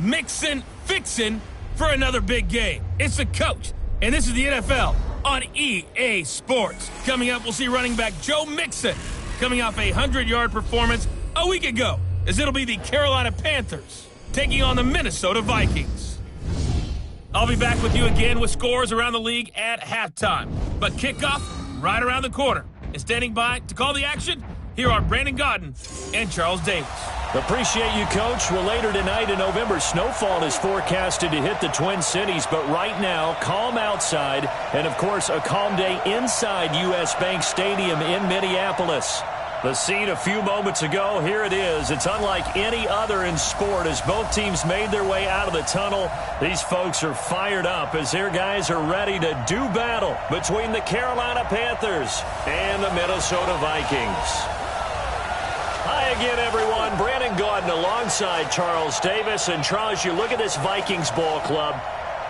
mixin', fixin' for another big game. It's the coach, and this is the NFL on EA Sports. Coming up, we'll see running back Joe Mixon coming off a 100-yard performance a week ago, as it'll be the Carolina Panthers taking on the Minnesota Vikings. I'll be back with you again with scores around the league at halftime. But kickoff right around the corner. And standing by to call the action, here are Brandon Godden and Charles Davis. Appreciate you, Coach. Well, later tonight in November, snowfall is forecasted to hit the Twin Cities, but right now, calm outside, and of course, a calm day inside U.S. Bank Stadium in Minneapolis. The scene a few moments ago, here it is. It's unlike any other in sport as both teams made their way out of the tunnel. These folks are fired up as their guys are ready to do battle between the Carolina Panthers and the Minnesota Vikings. Hi again, everyone. Brandon Gaudin alongside Charles Davis. And Charles, you look at this Vikings ball club.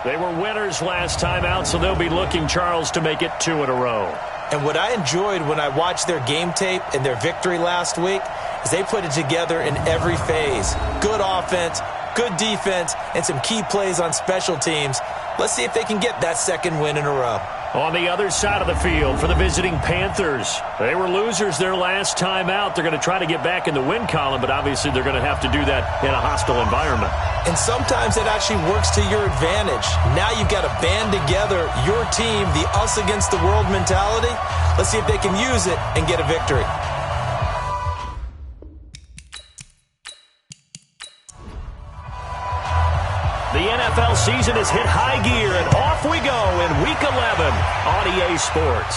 They were winners last time out, so they'll be looking, Charles, to make it 2 in a row. And what I enjoyed when I watched their game tape and their victory last week is they put it together in every phase. Good offense, good defense, and some key plays on special teams. Let's see if they can get that second win in a row. On the other side of the field for the visiting Panthers. They were losers their last time out. They're going to try to get back in the win column, but obviously they're going to have to do that in a hostile environment. And sometimes it actually works to your advantage. Now you've got to band together your team, the us against the world mentality. Let's see if they can use it and get a victory. The NFL season has hit high gear, and off we go in Week 11 on EA Sports.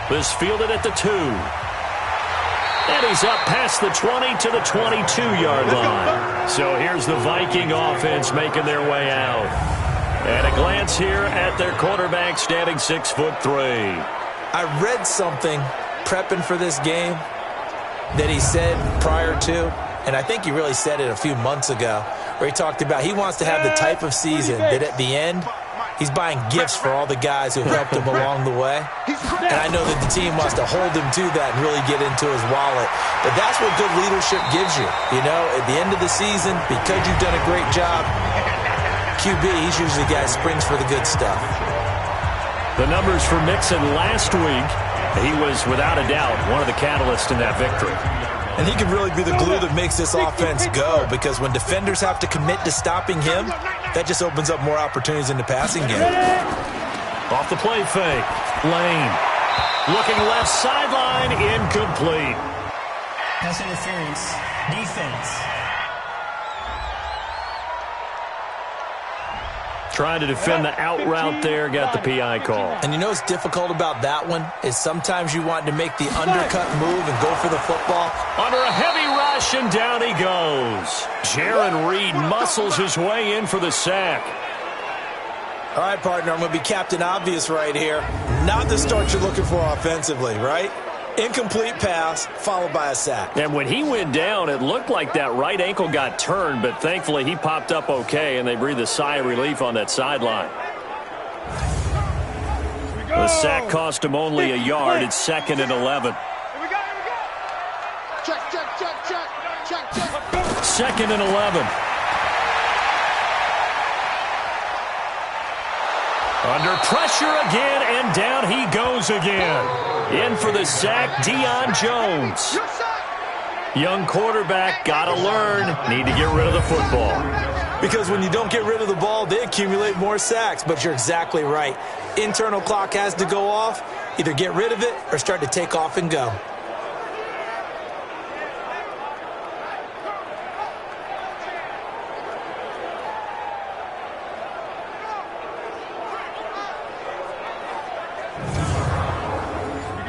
This fielded at the 2. And he's up past the 20 to the 22-yard line. So here's the Viking offense making their way out. And a glance here at their quarterback standing 6'3". I read something prepping for this game that he said prior to, and I think he really said it a few months ago, where he talked about he wants to have the type of season that at the end, he's buying gifts for all the guys who helped him along the way. And I know that the team wants to hold him to that and really get into his wallet. But that's what good leadership gives you. You know, at the end of the season, because you've done a great job, QB, he's usually the guy who springs for the good stuff. The numbers for Mixon last week, he was without a doubt one of the catalysts in that victory. And he can really be the glue that makes this offense go, because when defenders have to commit to stopping him, that just opens up more opportunities in the passing game. Off the play fake. Lane. Looking left sideline, incomplete. Pass interference. Defense. Trying to defend the out route there, got the PI call. And you know what's difficult about that one is sometimes you want to make the undercut move and go for the football. Under a heavy rush, and down he goes. Jaron Reed muscles his way in for the sack. All right, partner, I'm going to be Captain Obvious right here. Not the start you're looking for offensively, right? Incomplete pass, followed by a sack. And when he went down, it looked like that right ankle got turned, but thankfully he popped up okay, and they breathed a sigh of relief on that sideline. The sack cost him only a yard. It's 2nd and 11. Here we go. Check. 2nd and 11. Under pressure again, and down he goes again. In for the sack, Deion Jones. Young quarterback, gotta learn. Need to get rid of the football. Because when you don't get rid of the ball, they accumulate more sacks. But you're exactly right. Internal clock has to go off. Either get rid of it or start to take off and go.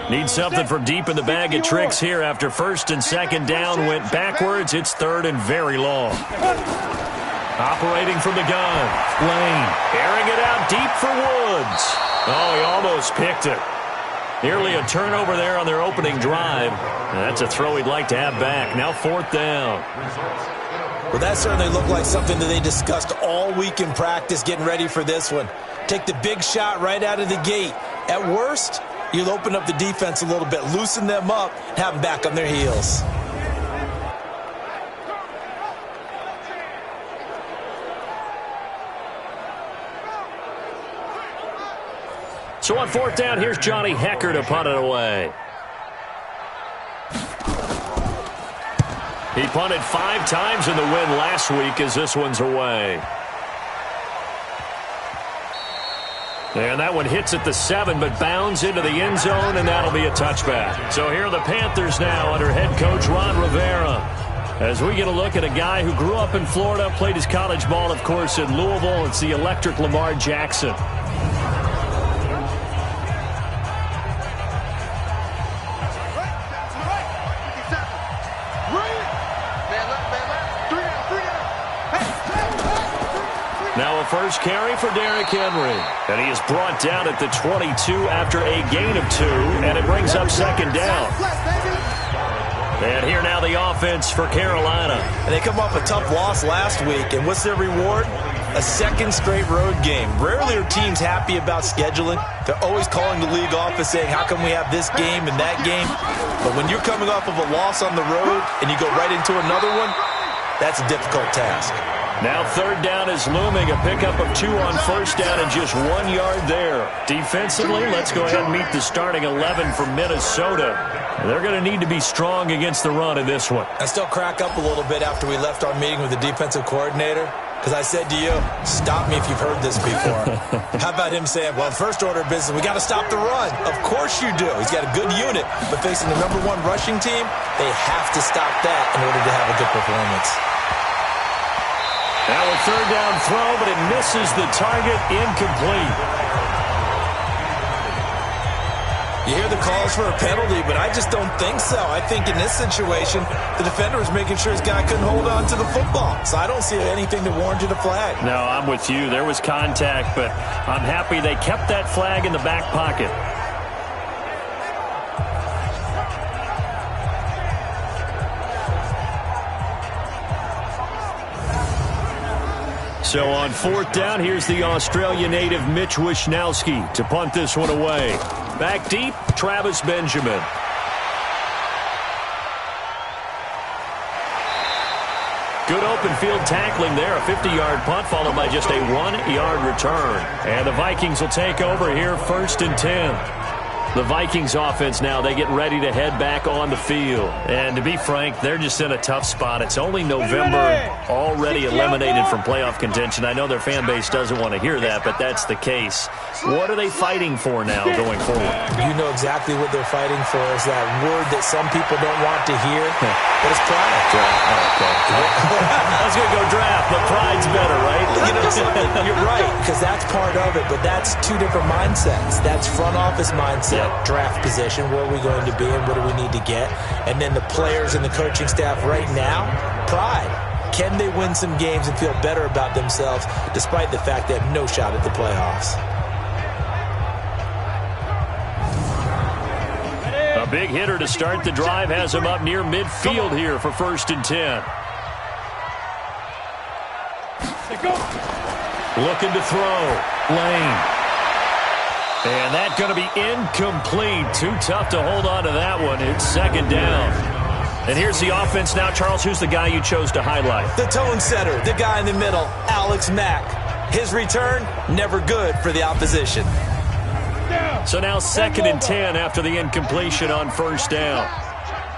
Need something from deep in the bag of tricks here after 1st and 2nd down went backwards. It's 3rd and very long. Operating from the gun. Lane airing it out deep for Woods. Oh, he almost picked it. Nearly a turnover there on their opening drive. That's a throw he'd like to have back. Now 4th down. Well, that certainly looked like something that they discussed all week in practice getting ready for this one. Take the big shot right out of the gate. At worst, you'll open up the defense a little bit, loosen them up, and have them back on their heels. So on 4th down, here's Johnny Hecker to punt it away. He punted 5 times in the win last week as this one's away. And that one hits at the 7, but bounds into the end zone, and that'll be a touchback. So here are the Panthers now under head coach Ron Rivera. As we get a look at a guy who grew up in Florida, played his college ball, of course, in Louisville. It's the electric Lamar Jackson. Now a first carry for Derrick Henry. And he is brought down at the 22 after a gain of 2, and it brings up 2nd down. And here now the offense for Carolina. And they come off a tough loss last week, and what's their reward? A 2nd straight road game. Rarely are teams happy about scheduling. They're always calling the league office saying, how come we have this game and that game? But when you're coming off of a loss on the road and you go right into another one, that's a difficult task. Now 3rd down is looming. A pickup of 2 on 1st down and just 1 yard there. Defensively, let's go ahead and meet the starting 11 for Minnesota. They're going to need to be strong against the run in this one. I still crack up a little bit after we left our meeting with the defensive coordinator, because I said to you, stop me if you've heard this before. How about him saying, well, first order of business, we got to stop the run. Of course you do. He's got a good unit, but facing the #1 rushing team, they have to stop that in order to have a good performance. Now a 3rd down throw, but it misses the target, incomplete. You hear the calls for a penalty, but I just don't think so. I think in this situation, the defender was making sure his guy couldn't hold on to the football. So I don't see anything that warranted a flag. No, I'm with you. There was contact, but I'm happy they kept that flag in the back pocket. So on 4th down, here's the Australia native Mitch Wishnowsky to punt this one away. Back deep, Travis Benjamin. Good open field tackling there. A 50-yard punt followed by just a 1-yard return. And the Vikings will take over here 1st and 10. The Vikings offense now, they get ready to head back on the field. And to be frank, they're just in a tough spot. It's only November, already eliminated from playoff contention. I know their fan base doesn't want to hear that, but that's the case. What are they fighting for now going forward? You know exactly what they're fighting for. Is that word that some people don't want to hear, but it's pride. I was going to go draft, but pride's better, right? You know something? You're right, because that's part of it, but that's 2 different mindsets. That's front office mindset. Draft position, where are we going to be and what do we need to get? And then the players and the coaching staff right now, pride. Can they win some games and feel better about themselves despite the fact they have no shot at the playoffs? A big hitter to start the drive has him up near midfield here for 1st and 10. Looking to throw. Lane. And that's going to be incomplete. Too tough to hold on to that one. It's 2nd down. And here's the offense now. Charles, who's the guy you chose to highlight? The tone setter, the guy in the middle, Alex Mack. His return, never good for the opposition. So now 2nd and 10 after the incompletion on 1st down.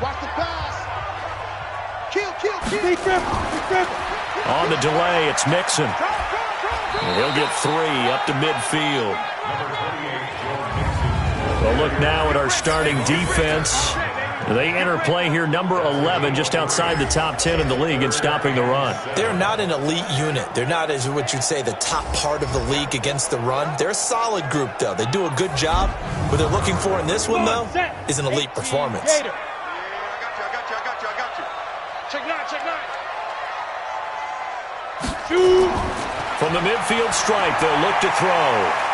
Watch the pass. Kill. On the delay, it's Mixon. And he'll get 3 up to midfield. Well, look now at our starting defense. They enter play here, number 11, just outside the top 10 in the league in stopping the run. They're not an elite unit. They're not, as what you'd say, the top part of the league against the run. They're a solid group, though. They do a good job. What they're looking for in this one, though, is an elite performance. I got you. Check 9. From the midfield stripe, they'll look to throw.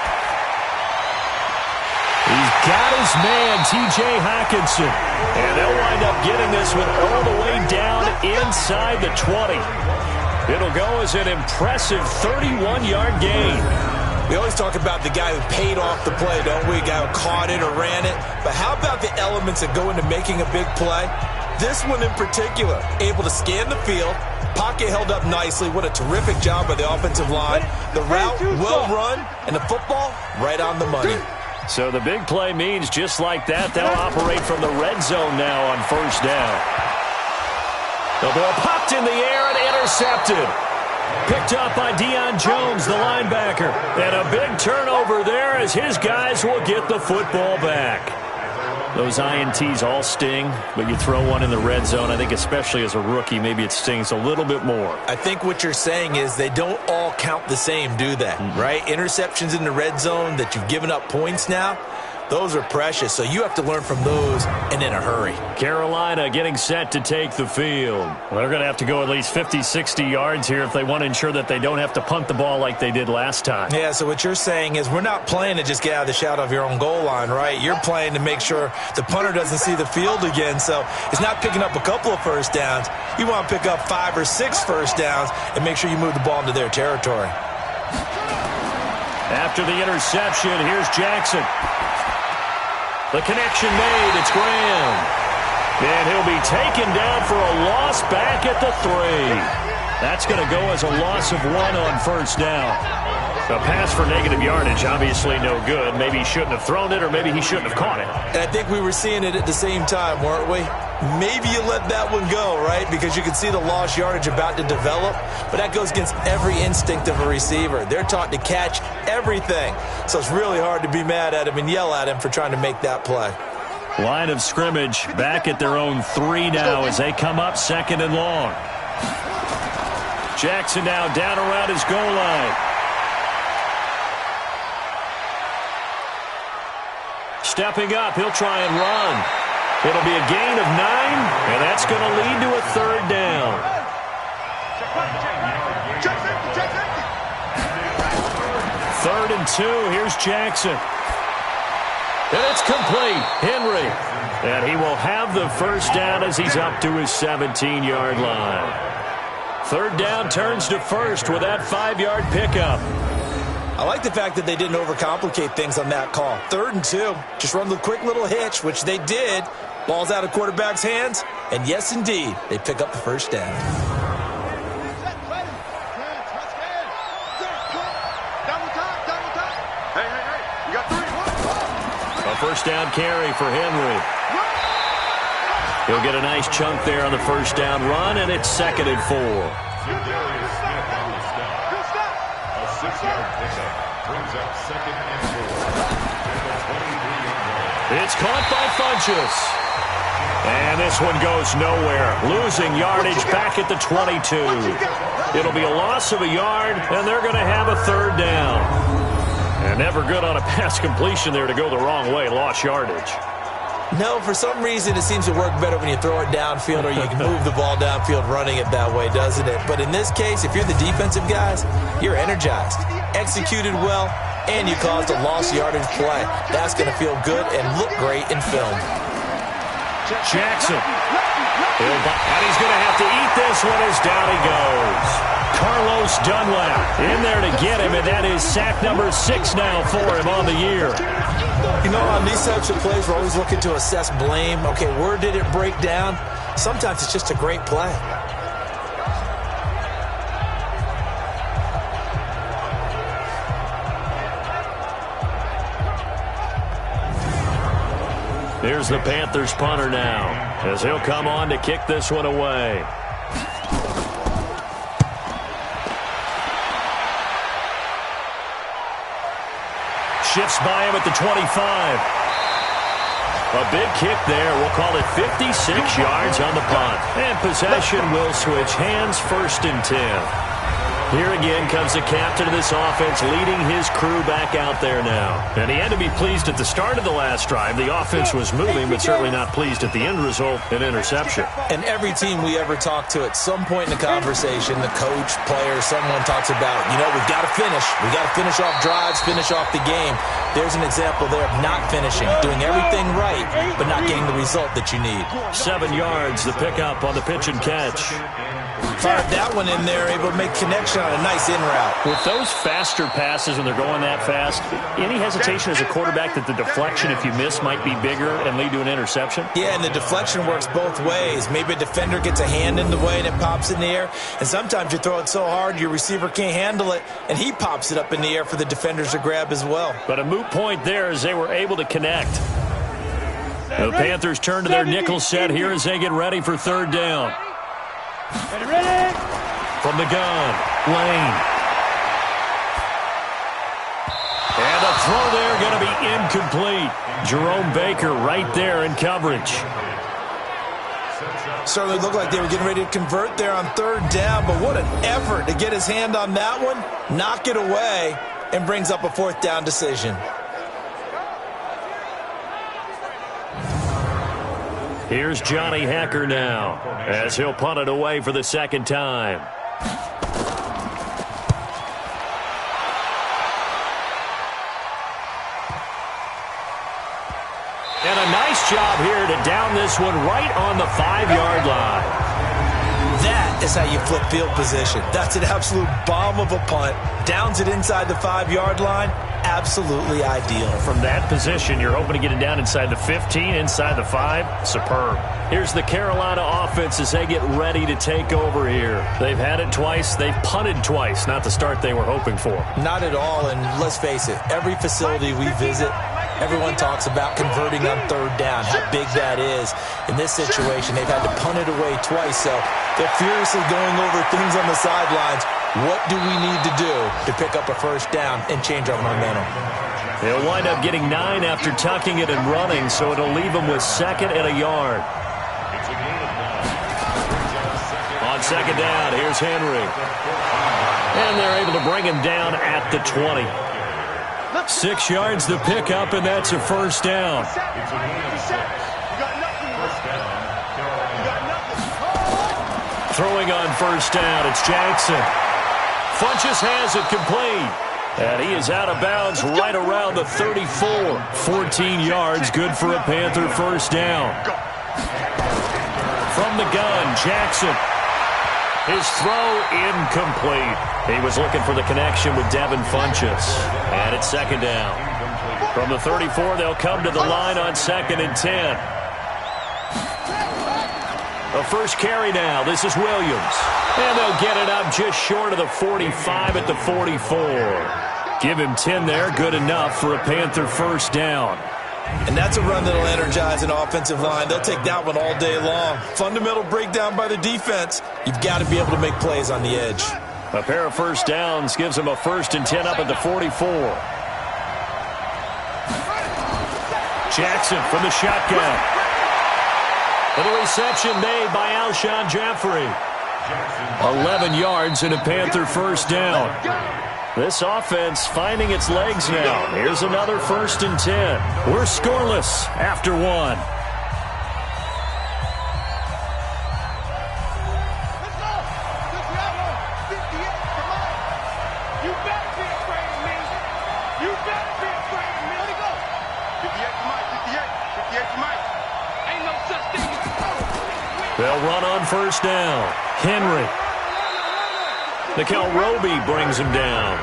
He's got his man, T.J. Hockenson. And they'll wind up getting this one all the way down inside the 20. It'll go as an impressive 31-yard gain. We always talk about the guy who paid off the play, don't we? A guy who caught it or ran it. But how about the elements that go into making a big play? This one in particular, able to scan the field, pocket held up nicely. What a terrific job by the offensive line. The route well run, and the football right on the money. So the big play means just like that, they'll operate from the red zone now on first down. The ball popped in the air and intercepted. Picked up by Deion Jones, the linebacker. And a big turnover there as his guys will get the football back. Those INTs all sting, but you throw one in the red zone, I think especially as a rookie, maybe it stings a little bit more. I think what you're saying is they don't all count the same, do they? Right? Interceptions in the red zone that you've given up points now, those are precious. So you have to learn from those and in a hurry. Carolina getting set to take the field. Well, they're going to have to go at least 50, 60 yards here if they want to ensure that they don't have to punt the ball like they did last time. Yeah, so what you're saying is we're not playing to just get out of the shadow of your own goal line, right? You're playing to make sure the punter doesn't see the field again. So it's not picking up a couple of first downs. You want to pick up 5 or 6 first downs and make sure you move the ball into their territory. After the interception, here's Jackson. The connection made. It's Graham. And he'll be taken down for a loss back at the 3. That's going to go as a loss of 1 on first down. A pass for negative yardage, obviously no good. Maybe he shouldn't have thrown it, or maybe he shouldn't have caught it. And I think we were seeing it at the same time, weren't we? Maybe you let that one go, right? Because you can see the lost yardage about to develop. But that goes against every instinct of a receiver. They're taught to catch everything. So it's really hard to be mad at him and yell at him for trying to make that play. Line of scrimmage back at their own 3 now as they come up 2nd and long. Jackson now down around his goal line. Stepping up, he'll try and run. It'll be a gain of 9, and that's going to lead to a 3rd down. 3rd and 2, here's Jackson. And it's complete. Henry. And he will have the first down as he's up to his 17-yard line. 3rd down turns to 1st with that 5-yard pickup. I like the fact that they didn't overcomplicate things on that call. 3rd and 2. Just run the quick little hitch, which they did. Ball's out of quarterback's hands. And yes, indeed, they pick up the first down. A first down carry for Henry. He'll get a nice chunk there on the first down run, and it's 2nd and 4. A 6-yard pickup brings up 2nd and 4. It's caught by Funchess. And this one goes nowhere. Losing yardage back at the 22. It'll be a loss of a yard, and they're going to have a 3rd down. And never good on a pass completion there to go the wrong way. Lost yardage. No, for some reason it seems to work better when you throw it downfield or you can move the ball downfield running it that way, doesn't it? But in this case, if you're the defensive guys, you're energized, executed well, and you caused a lost yardage play. That's going to feel good and look great in film. Jackson. And he's going to have to eat this one as down he goes. Carlos Dunlap in there to get him, and that is sack number 6 now for him on the year. You know, on these types of plays, we're always looking to assess blame. Okay, where did it break down? Sometimes it's just a great play. Here's the Panthers punter now, as he'll come on to kick this one away. Shifts by him at the 25. A big kick there. We'll call it 56 yards on the punt. And possession will switch hands, 1st and 10. Here again comes the captain of this offense leading his crew back out there now. And he had to be pleased at the start of the last drive. The offense was moving, but certainly not pleased at the end result, an interception. And every team we ever talk to at some point in the conversation, the coach, player, someone talks about, you know, we've got to finish. We've got to finish off drives, finish off the game. There's an example there of not finishing, doing everything right, but not getting the result that you need. 7 yards, the pickup on the pitch and catch. Fired that one in there, able to make connection on a nice in route. With those faster passes when they're going that fast, any hesitation as a quarterback that the deflection, if you miss, might be bigger and lead to an interception? Yeah, and the deflection works both ways. Maybe a defender gets a hand in the way and it pops in the air. And sometimes you throw it so hard your receiver can't handle it, and he pops it up in the air for the defenders to grab as well. But a moot point there as they were able to connect. The Panthers turn to their nickel set here as they get ready for third down. From the gun, Lane. And the throw there going to be incomplete. Jerome Baker right there in coverage. Certainly looked like they were getting ready to convert there on third down, but what an effort to get his hand on that one, knock it away, and brings up a fourth down decision. Here's Johnny Hacker now as he'll punt it away for the second time. And a nice job here to down this one right on the 5-yard line. That is how you flip field position. That's an absolute bomb of a punt. Downs it inside the 5-yard line. Absolutely ideal. From that position, you're hoping to get it down inside the 15, inside the 5. Superb. Here's the Carolina offense as they get ready to take over here. They've had it twice. They've punted twice. Not the start they were hoping for. Not at all, and let's face it, every facility we visit, everyone talks about converting on third down, how big that is. In this situation, they've had to punt it away twice, so they're furiously going over things on the sidelines. What do we need to do to pick up a first down and change our momentum? They'll wind up getting 9 after tucking it and running, so it'll leave them with 2nd and a yard. On 2nd down, here's Henry. And they're able to bring him down at the 20. 6 yards the pickup, and that's a first down. Throwing on first down, it's Jackson. Funchess has it complete. And he is out of bounds right around the 34. 14 yards, good for a Panther first down. From the gun, Jackson. His throw incomplete. He was looking for the connection with Devin Funchess. And it's 2nd down. From the 34, they'll come to the line on 2nd and 10. A first carry now. This is Williams. And they'll get it up just short of the 45 at the 44. Give him 10 there. Good enough for a Panther first down. And that's a run that'll energize an offensive line. They'll take that one all day long. Fundamental breakdown by the defense. You've got to be able to make plays on the edge. A pair of first downs gives him a 1st and 10 up at the 44. Jackson from the shotgun. And the reception made by Alshon Jeffrey. 11 yards and a Panther first down. This offense finding its legs now. Here's another 1st and 10. We're scoreless after 1. They'll run on first down. Henry. Nikhil Roby brings him down.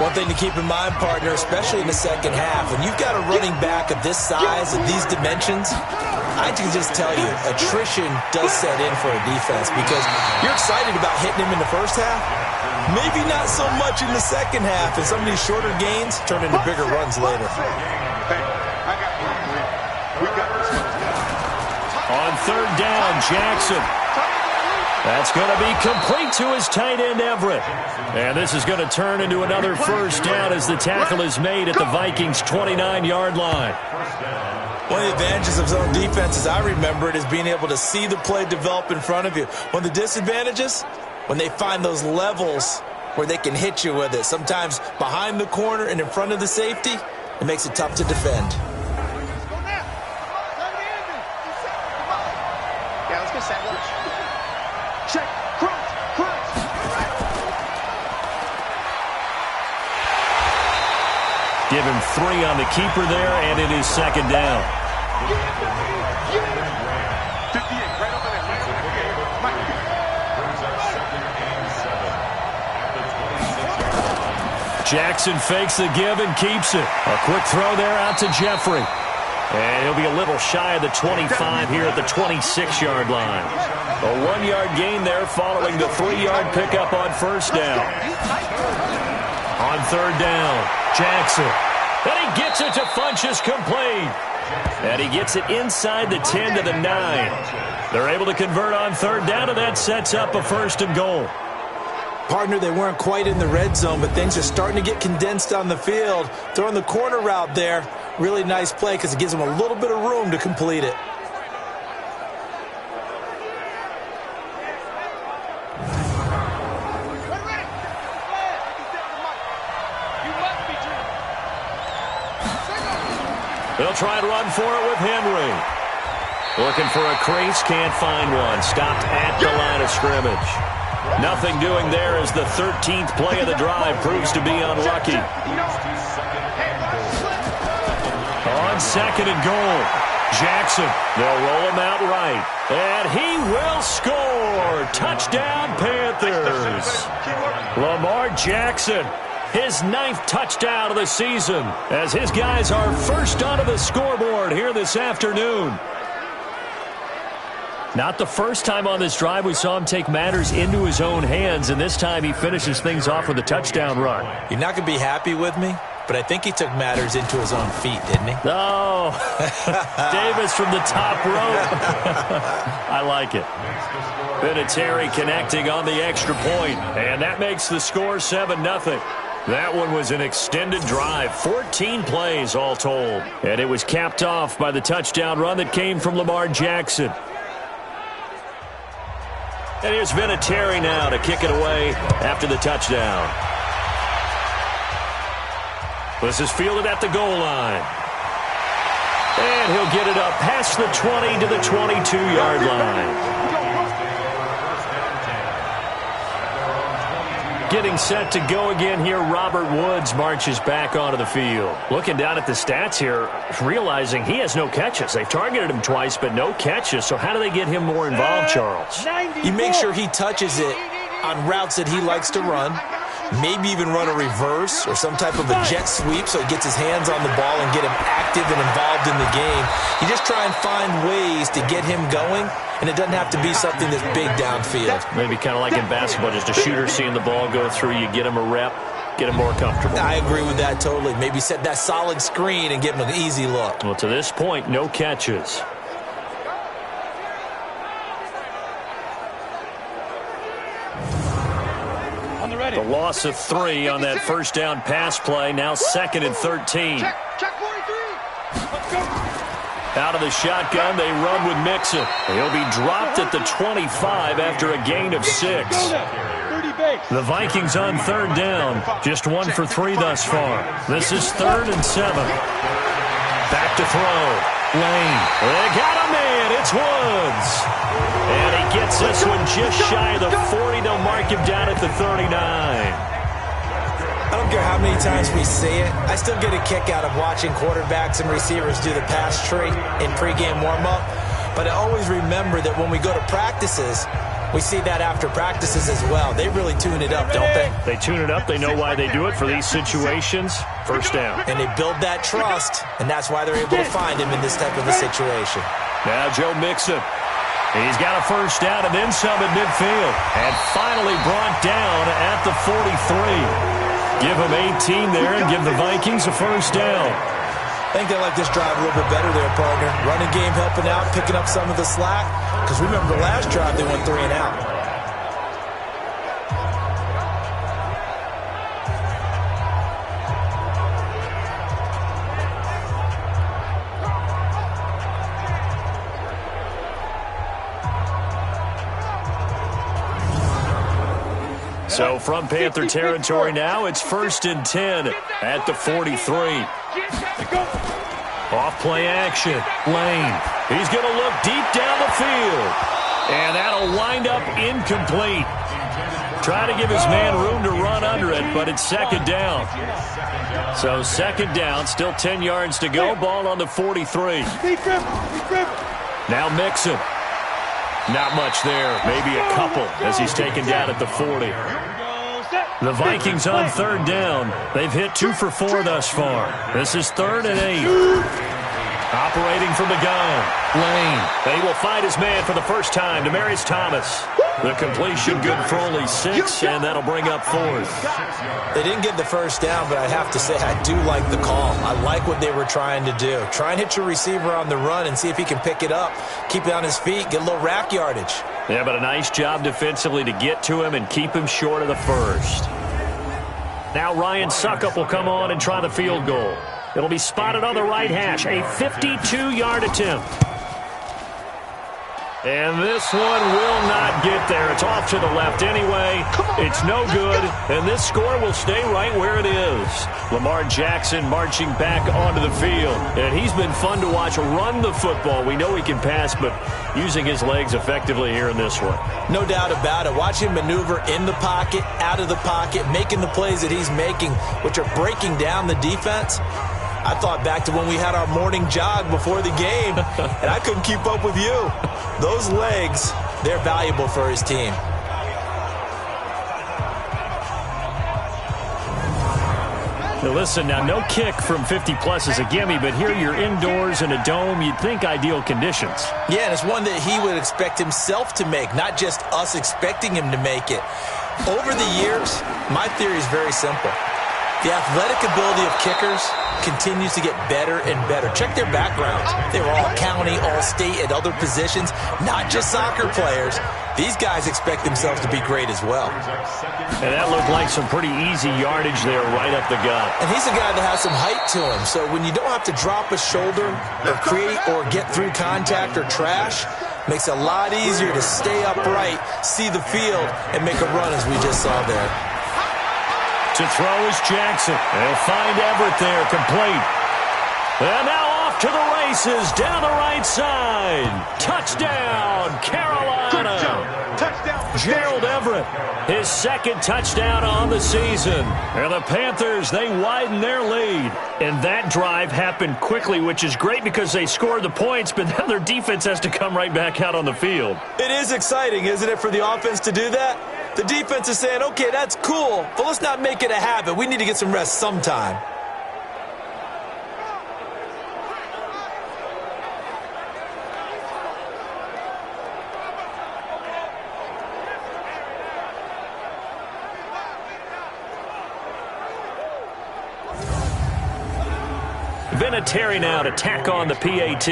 One thing to keep in mind, partner, especially in the second half, when you've got a running back of this size and these dimensions, I can just tell you, attrition does set in for a defense because you're excited about hitting him in the first half. Maybe not so much in the second half, and some of these shorter gains turn into bigger runs later. On third down, Jackson. That's going to be complete to his tight end, Everett. And this is going to turn into another first down as the tackle is made at the Vikings' 29-yard line. One of the advantages of zone defense, as I remember it, is being able to see the play develop in front of you. One of the disadvantages, when they find those levels where they can hit you with it, sometimes behind the corner and in front of the safety, it makes it tough to defend. Give him 3 on the keeper there, and it is 2nd down. Jackson fakes the give and keeps it. A quick throw there out to Jeffrey. And he'll be a little shy of the 25 here at the 26-yard line. A 1-yard gain there following the 3-yard pickup on first down. On third down, Jackson. And he gets it to Funchess complete. And he gets it inside the 10 to the 9. They're able to convert on third down, and that sets up a first and goal. Partner, they weren't quite in the red zone, but things are starting to get condensed on the field. Throwing the corner route there, really nice play because it gives them a little bit of room to complete it. They'll try and run for it with Henry. Looking for a crease, can't find one. Stopped at the line of scrimmage. Nothing doing there as the 13th play of the drive proves to be unlucky. On second and goal, Jackson. They'll roll him out right. And he will score. Touchdown, Panthers. Lamar Jackson. His 9th touchdown of the season as his guys are first onto the scoreboard here this afternoon. Not the first time on this drive we saw him take matters into his own hands, and this time he finishes things off with a touchdown run. You're not going to be happy with me, but I think he took matters into his own feet, didn't he? Oh, Davis from the top rope. I like it. Vinatieri connecting on the extra point, and that makes the score 7-0. That one was an extended drive, 14 plays all told. And it was capped off by the touchdown run that came from Lamar Jackson. And here's Vinatieri now to kick it away after the touchdown. This is fielded at the goal line. And he'll get it up past the 20 to the 22-yard line. Getting set to go again here, Robert Woods marches back onto the field. Looking down at the stats here, realizing he has no catches. They've targeted him twice, but no catches. So how do they get him more involved, Charles? You make sure he touches it on routes that he likes to run. Maybe even run a reverse or some type of a jet sweep so he gets his hands on the ball and get him active and involved in the game. You just try and find ways to get him going, and it doesn't have to be something that's big downfield. Maybe kind of like in basketball, just a shooter seeing the ball go through, you get him a rep, get him more comfortable. I agree with that totally. Maybe set that solid screen and give him an easy look. Well, to this point, no catches. The loss of 3 on that first down pass play. Now 2nd and 13. Check 43. Let's go. Out of the shotgun, they run with Mixon. He'll be dropped at the 25 after a gain of 6. The Vikings on third down. Just 1 for 3 thus far. This is 3rd and 7. Back to throw. Lane. They got a man. It's Woods. And he gets this one just shy of the 40. They'll mark him down at the 39. I don't care how many times we see it. I still get a kick out of watching quarterbacks and receivers do the pass tree in pregame warm-up. But I always remember that when we go to practices, we see that after practices as well. They really tune it up, don't they? They tune it up. They know why they do it for these situations. First down. And they build that trust, and that's why they're able to find him in this type of a situation. Now Joe Mixon. He's got a first down and then some at midfield. And finally brought down at the 43. Give him 18 there and give the Vikings a first down. I think they like this drive a little bit better there, partner. Running game helping out, picking up some of the slack. Because remember the last drive, they went 3 and out. So from Panther territory now, it's 1st and 10 at the 43. Off play action. Lane. He's going to look deep down the field. And that'll wind up incomplete. Try to give his man room to run under it, but it's 2nd down. So 2nd down, still 10 yards to go. Ball on the 43. Now Mixon. Not much there. Maybe a couple as he's taken down at the 40. The Vikings on third down. They've hit 2 for 4 thus far. This is 3rd and 8. Operating from the gun. Lane. He will find his man for the first time. Demaryius Thomas. The completion good for only 6, and that'll bring up 4th. They didn't get the first down, but I have to say I do like the call. I like what they were trying to do. Try and hit your receiver on the run and see if he can pick it up, keep it on his feet, get a little rack yardage. Yeah, but a nice job defensively to get to him and keep him short of the first. Now Ryan Suckup will come on and try the field goal. It'll be spotted on the right hash, a 52-yard attempt. And this one will not get there. It's off to the left anyway. It's no good, and this score will stay right where it is. Lamar Jackson marching back onto the field. And he's been fun to watch run the football. We know he can pass, but using his legs effectively here in this one. No doubt about it. Watch him maneuver in the pocket, out of the pocket, making the plays that he's making, which are breaking down the defense. I thought back to when we had our morning jog before the game, and I couldn't keep up with you. Those legs, they're valuable for his team. Now listen, now no kick from 50-plus is a gimme, but here you're indoors in a dome. You'd think ideal conditions. Yeah, and it's one that he would expect himself to make, not just us expecting him to make it. Over the years, my theory is very simple. The athletic ability of kickers continues to get better and better. Check their backgrounds. They were all county, all state, at other positions, not just soccer players. These guys expect themselves to be great as well. And that looked like some pretty easy yardage there right up the gut. And he's a guy that has some height to him. So when you don't have to drop a shoulder or create or get through contact or trash, makes it a lot easier to stay upright, see the field, and make a run as we just saw there. To throw is Jackson. They'll find Everett there, complete. And now off to the races, down the right side. Touchdown, Carolina. Touchdown. Gerald Everett, his 2nd touchdown on the season. And the Panthers, they widen their lead. And that drive happened quickly, which is great because they scored the points, but now their defense has to come right back out on the field. It is exciting, isn't it, for the offense to do that? The defense is saying, okay, that's cool, but let's not make it a habit. We need to get some rest sometime. Vinatieri now to tack on the PAT.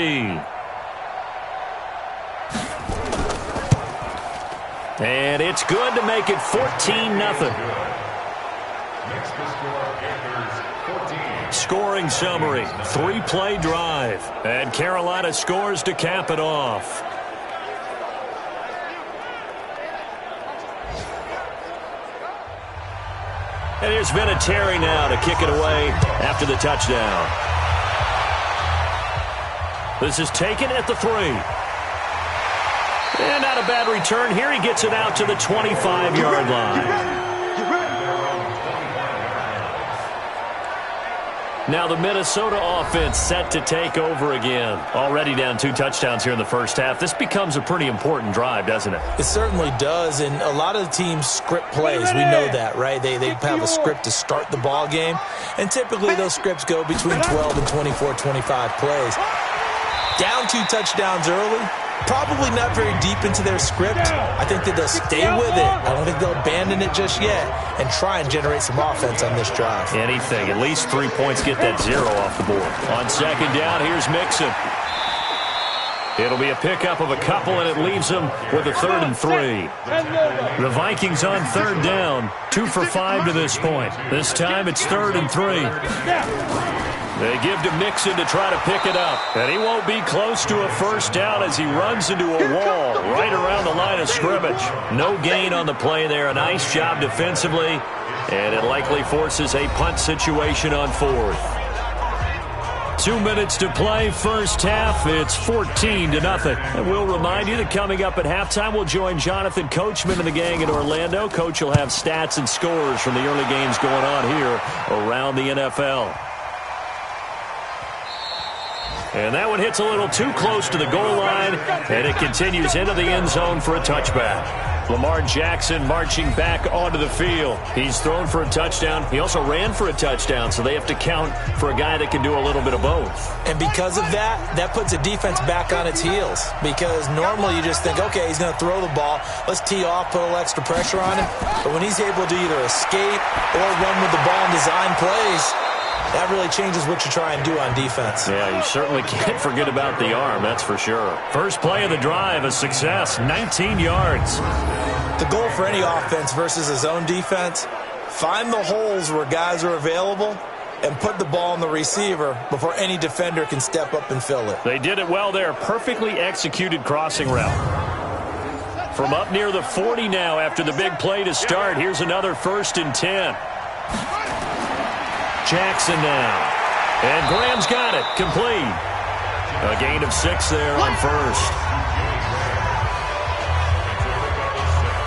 And it's good to make it 14-0. Scoring summary, 3-play drive. And Carolina scores to cap it off. And here's Vinatieri now to kick it away after the touchdown. This is taken at the 3. And not a bad return here. He gets it out to the 25-yard line. Now the Minnesota offense set to take over again. Already down 2 touchdowns here in the first half. This becomes a pretty important drive, doesn't it? It certainly does, and a lot of the teams script plays. We know that, right? They have a script to start the ball game, and typically those scripts go between 12 and 24, 25 plays. Down 2 touchdowns early. Probably not very deep into their script. I think that they'll stay with it. I don't think they'll abandon it just yet and try and generate some offense on this drive. Anything. At least 3 points, get that 0 off the board. On 2nd down, here's Mixon. It'll be a pickup of a couple, and it leaves them with a 3rd and 3. The Vikings on 3rd down, 2 for 5 to this point. This time it's 3rd and 3. They give to Mixon to try to pick it up. And he won't be close to a first down as he runs into a wall right around the line of scrimmage. No gain on the play there. A nice job defensively. And it likely forces a punt situation on 4th. 2 minutes to play, first half. It's 14-0. And we'll remind you that coming up at halftime, we'll join Jonathan Coachman and the gang in Orlando. Coach will have stats and scores from the early games going on here around the NFL. And that one hits a little too close to the goal line, and it continues into the end zone for a touchback. Lamar Jackson marching back onto the field. He's thrown for a touchdown. He also ran for a touchdown, so they have to count for a guy that can do a little bit of both. And because of that, that puts a defense back on its heels. Because normally you just think, okay, he's going to throw the ball. Let's tee off, put a little extra pressure on him. But when he's able to either escape or run with the ball and design plays, that really changes what you try and do on defense. Yeah, you certainly can't forget about the arm, that's for sure. First play of the drive, a success, 19 yards. The goal for any offense versus a zone defense, find the holes where guys are available and put the ball on the receiver before any defender can step up and fill it. They did it well there. Perfectly executed crossing route. From up near the 40 now after the big play to start, here's another 1st and 10. Jackson now. And Graham's got it. Complete. A gain of 6 there on first.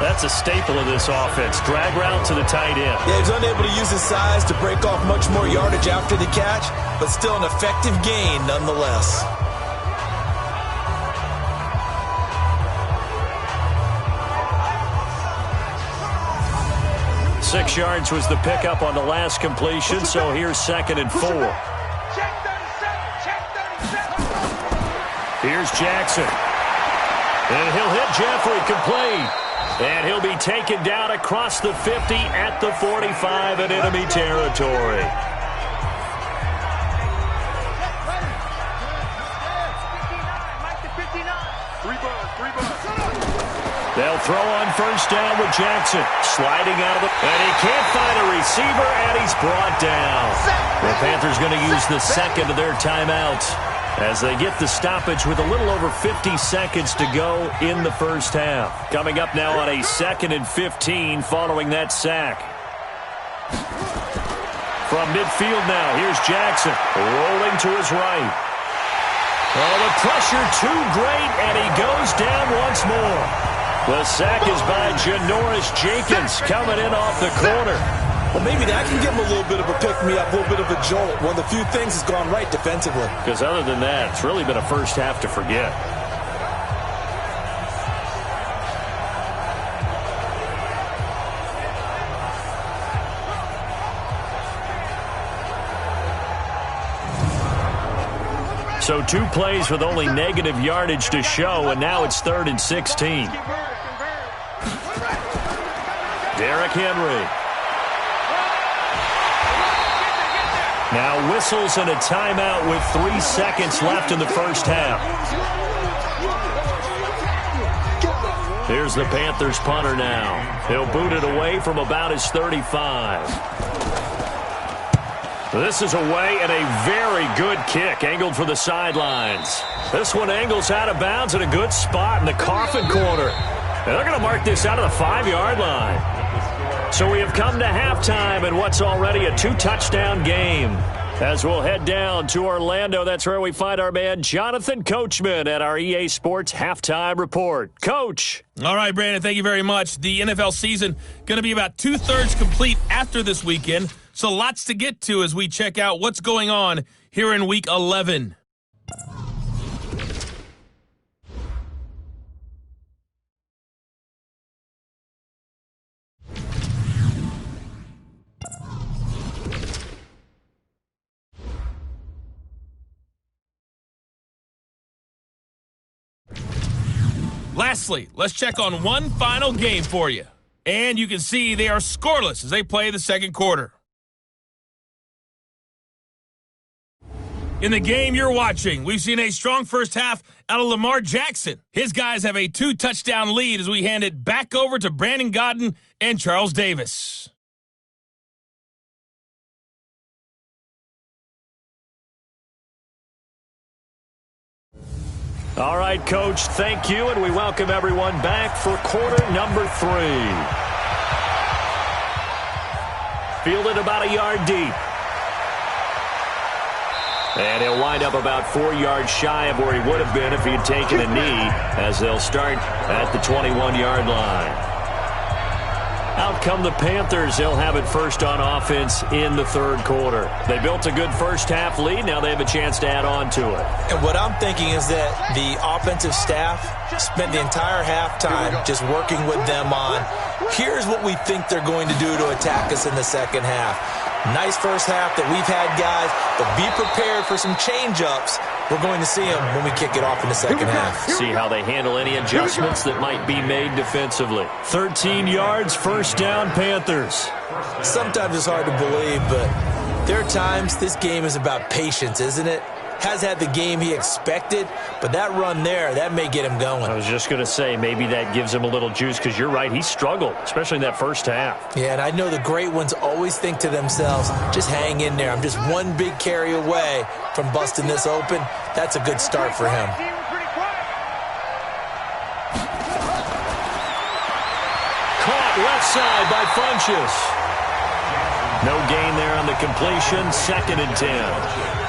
That's a staple of this offense. Drag route to the tight end. Yeah, he's unable to use his size to break off much more yardage after the catch, but still an effective gain nonetheless. Six yards was the pickup on the last completion, so here's 2nd and 4. Here's Jackson. And he'll hit Jeffrey complete. And he'll be taken down across the 50 at the 45 in enemy territory. They'll throw on 1st down with Jackson. Sliding out of it. And he can't find a receiver, and he's brought down. The Panthers going to use the 2nd of their timeouts as they get the stoppage with a little over 50 seconds to go in the first half. Coming up now on a 2nd and 15 following that sack. From midfield now, here's Jackson rolling to his right. Oh, the pressure too great, and he goes down once more. The sack is by Janoris Jenkins coming in off the corner. Well, maybe that can give him a little bit of a pick-me-up, a little bit of a jolt. One of the few things has gone right defensively. Because other than that, it's really been a first half to forget. So 2 plays with only negative yardage to show, and now it's 3rd and 16. Derrick Henry. Now whistles and a timeout with 3 seconds left in the first half. Here's the Panthers punter now. He'll boot it away from about his 35. This is away and a very good kick angled for the sidelines. This one angles out of bounds at a good spot in the coffin corner. And they're going to mark this out of the 5-yard line. So we have come to halftime in what's already a 2-touchdown game. As we'll head down to Orlando, that's where we find our man Jonathan Coachman at our EA Sports Halftime Report. Coach. All right, Brandon, thank you very much. The NFL season going to be about 2/3 complete after this weekend. So lots to get to as we check out what's going on here in Week 11. Lastly, let's check on one final game for you. And you can see they are scoreless as they play the second quarter. In the game you're watching, we've seen a strong first half out of Lamar Jackson. His guys have a 2-touchdown lead as we hand it back over to Brandon Godden and Charles Davis. All right, Coach, thank you, and we welcome everyone back for quarter number 3. Fielded about a yard deep. And he'll wind up about 4 yards shy of where he would have been if he had taken a knee, as they'll start at the 21-yard line. Out come the Panthers. They'll have it first on offense in the third quarter. They built a good first-half lead. Now they have a chance to add on to it. And what I'm thinking is that the offensive staff spent the entire halftime just working with them on, here's what we think they're going to do to attack us in the second half. Nice first half that we've had, guys, but be prepared for some change-ups. We're going to see them when we kick it off in the second half. See how they handle any adjustments that might be made defensively. 13 yards, first down, Panthers. Sometimes it's hard to believe, but there are times this game is about patience, isn't it? Has had the game he expected, but that run there, that may get him going. I was just going to say, maybe that gives him a little juice, because you're right, he struggled, especially in that first half. Yeah, and I know the great ones always think to themselves, just hang in there. I'm just one big carry away from busting this open. That's a good start for him. Caught left side by Funchess. No gain there on the completion, 2nd and 10.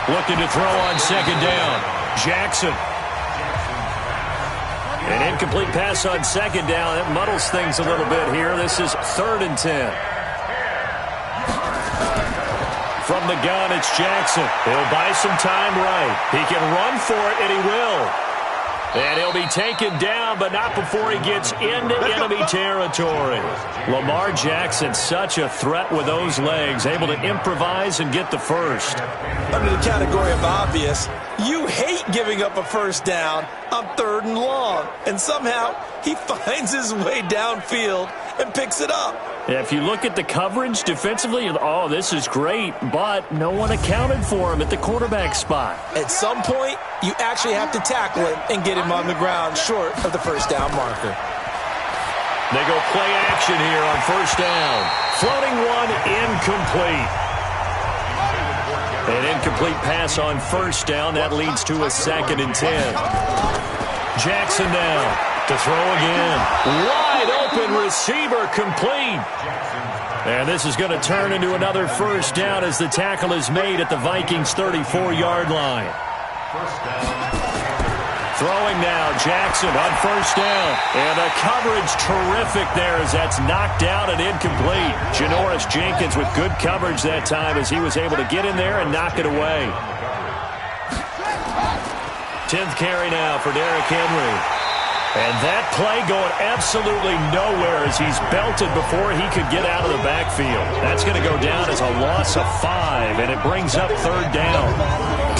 Looking to throw on second down. Jackson. An incomplete pass on second down. That muddles things a little bit here. This is 3rd and 10. From the gun, it's Jackson. He'll buy some time right. He can run for it, and he will. And he'll be taken down, but not before he gets into enemy territory. Lamar Jackson, such a threat with those legs, able to improvise and get the first. Under the category of obvious, you hate giving up a first down on 3rd and long. And somehow he finds his way downfield and picks it up. Yeah, if you look at the coverage defensively, oh, this is great, but no one accounted for him at the quarterback spot. At some point, you actually have to tackle him and get him on the ground short of the first down marker. They go play action here on first down. Floating one, incomplete. An incomplete pass on first down. That leads to a 2nd and 10. Jackson down. To throw again. Wide open receiver, complete. And this is going to turn into another first down as the tackle is made at the Vikings' 34-yard line. Throwing now, Jackson on first down. And the coverage terrific there as that's knocked out and incomplete. Janoris Jenkins with good coverage that time as he was able to get in there and knock it away. 10th carry now for Derrick Henry. And that play going absolutely nowhere as he's belted before he could get out of the backfield. That's going to go down as a loss of 5, and it brings up 3rd down.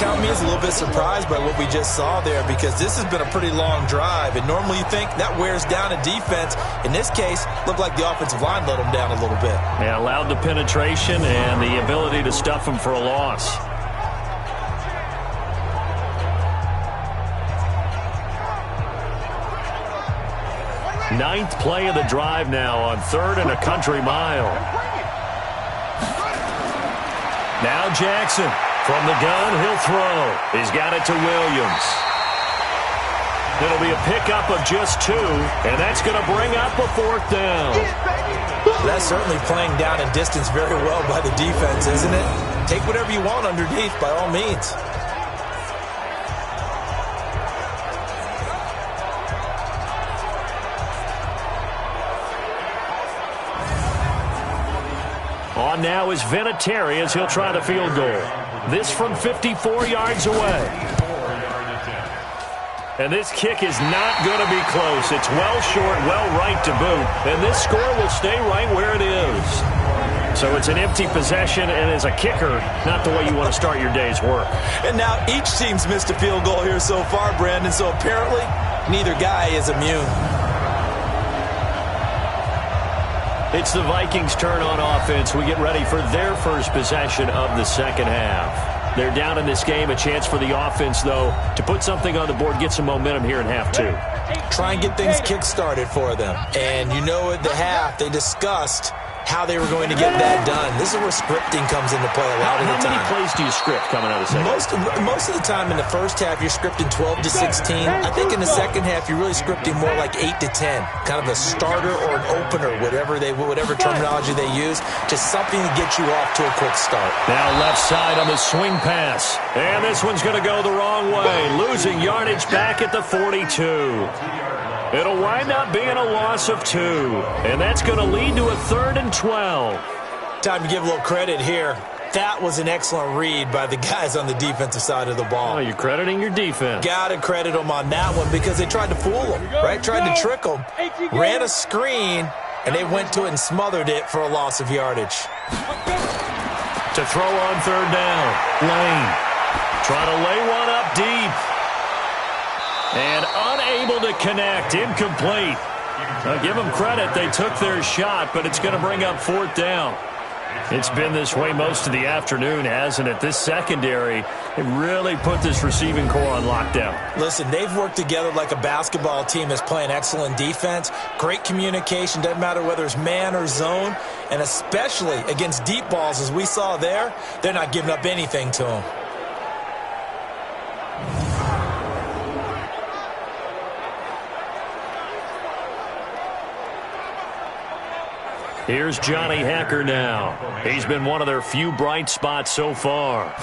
Count me as a little bit surprised by what we just saw there, because this has been a pretty long drive, and normally you think that wears down a defense. In this case, looked like the offensive line let them down a little bit. Yeah, allowed the penetration and the ability to stuff them for a loss. 9th play of the drive now on 3rd and a country mile. Now Jackson from the gun, he'll throw. He's got it to Williams. It'll be a pickup of just 2, and that's going to bring up a 4th down. That's certainly playing down in distance very well by the defense, isn't it? Take whatever you want underneath by all means. On now is Vinatieri as he'll try the field goal. This from 54 yards away. And this kick is not going to be close. It's well short, well right to boot. And this score will stay right where it is. So it's an empty possession, and as a kicker, not the way you want to start your day's work. And now each team's missed a field goal here so far, Brandon, so apparently neither guy is immune. It's the Vikings' turn on offense. We get ready for their first possession of the second half. They're down in this game. A chance for the offense, though, to put something on the board, get some momentum here in half 2. Try and get things kick-started for them. And you know at the half they discussed how they were going to get that done. This is where scripting comes into play a lot of the time. How many plays do you script coming out of the second? Most of the time in the first half, you're scripting 12 to 16. I think in the second half, you're really scripting more like 8 to 10. Kind of a starter or an opener, whatever terminology they use. Just something to get you off to a quick start. Now left side on the swing pass. And this one's going to go the wrong way. Losing yardage back at the 42. It'll wind up being a loss of 2. And that's going to lead to a 3rd and 12. Time to give a little credit here. That was an excellent read by the guys on the defensive side of the ball. Oh, you're crediting your defense. Got to credit them on that one because they tried to fool them, right? Tried to trick them. Ran a screen, and they went to it and smothered it for a loss of yardage. To throw on 3rd down. Lane trying to lay one up deep. And unable to connect. Incomplete. Now give them credit. They took their shot, but it's going to bring up 4th down. It's been this way most of the afternoon, hasn't it? This secondary, it really put this receiving core on lockdown. Listen, they've worked together like a basketball team that's playing excellent defense. Great communication. Doesn't matter whether it's man or zone. And especially against deep balls, as we saw there, they're not giving up anything to them. Here's Johnny Hacker now. He's been one of their few bright spots so far.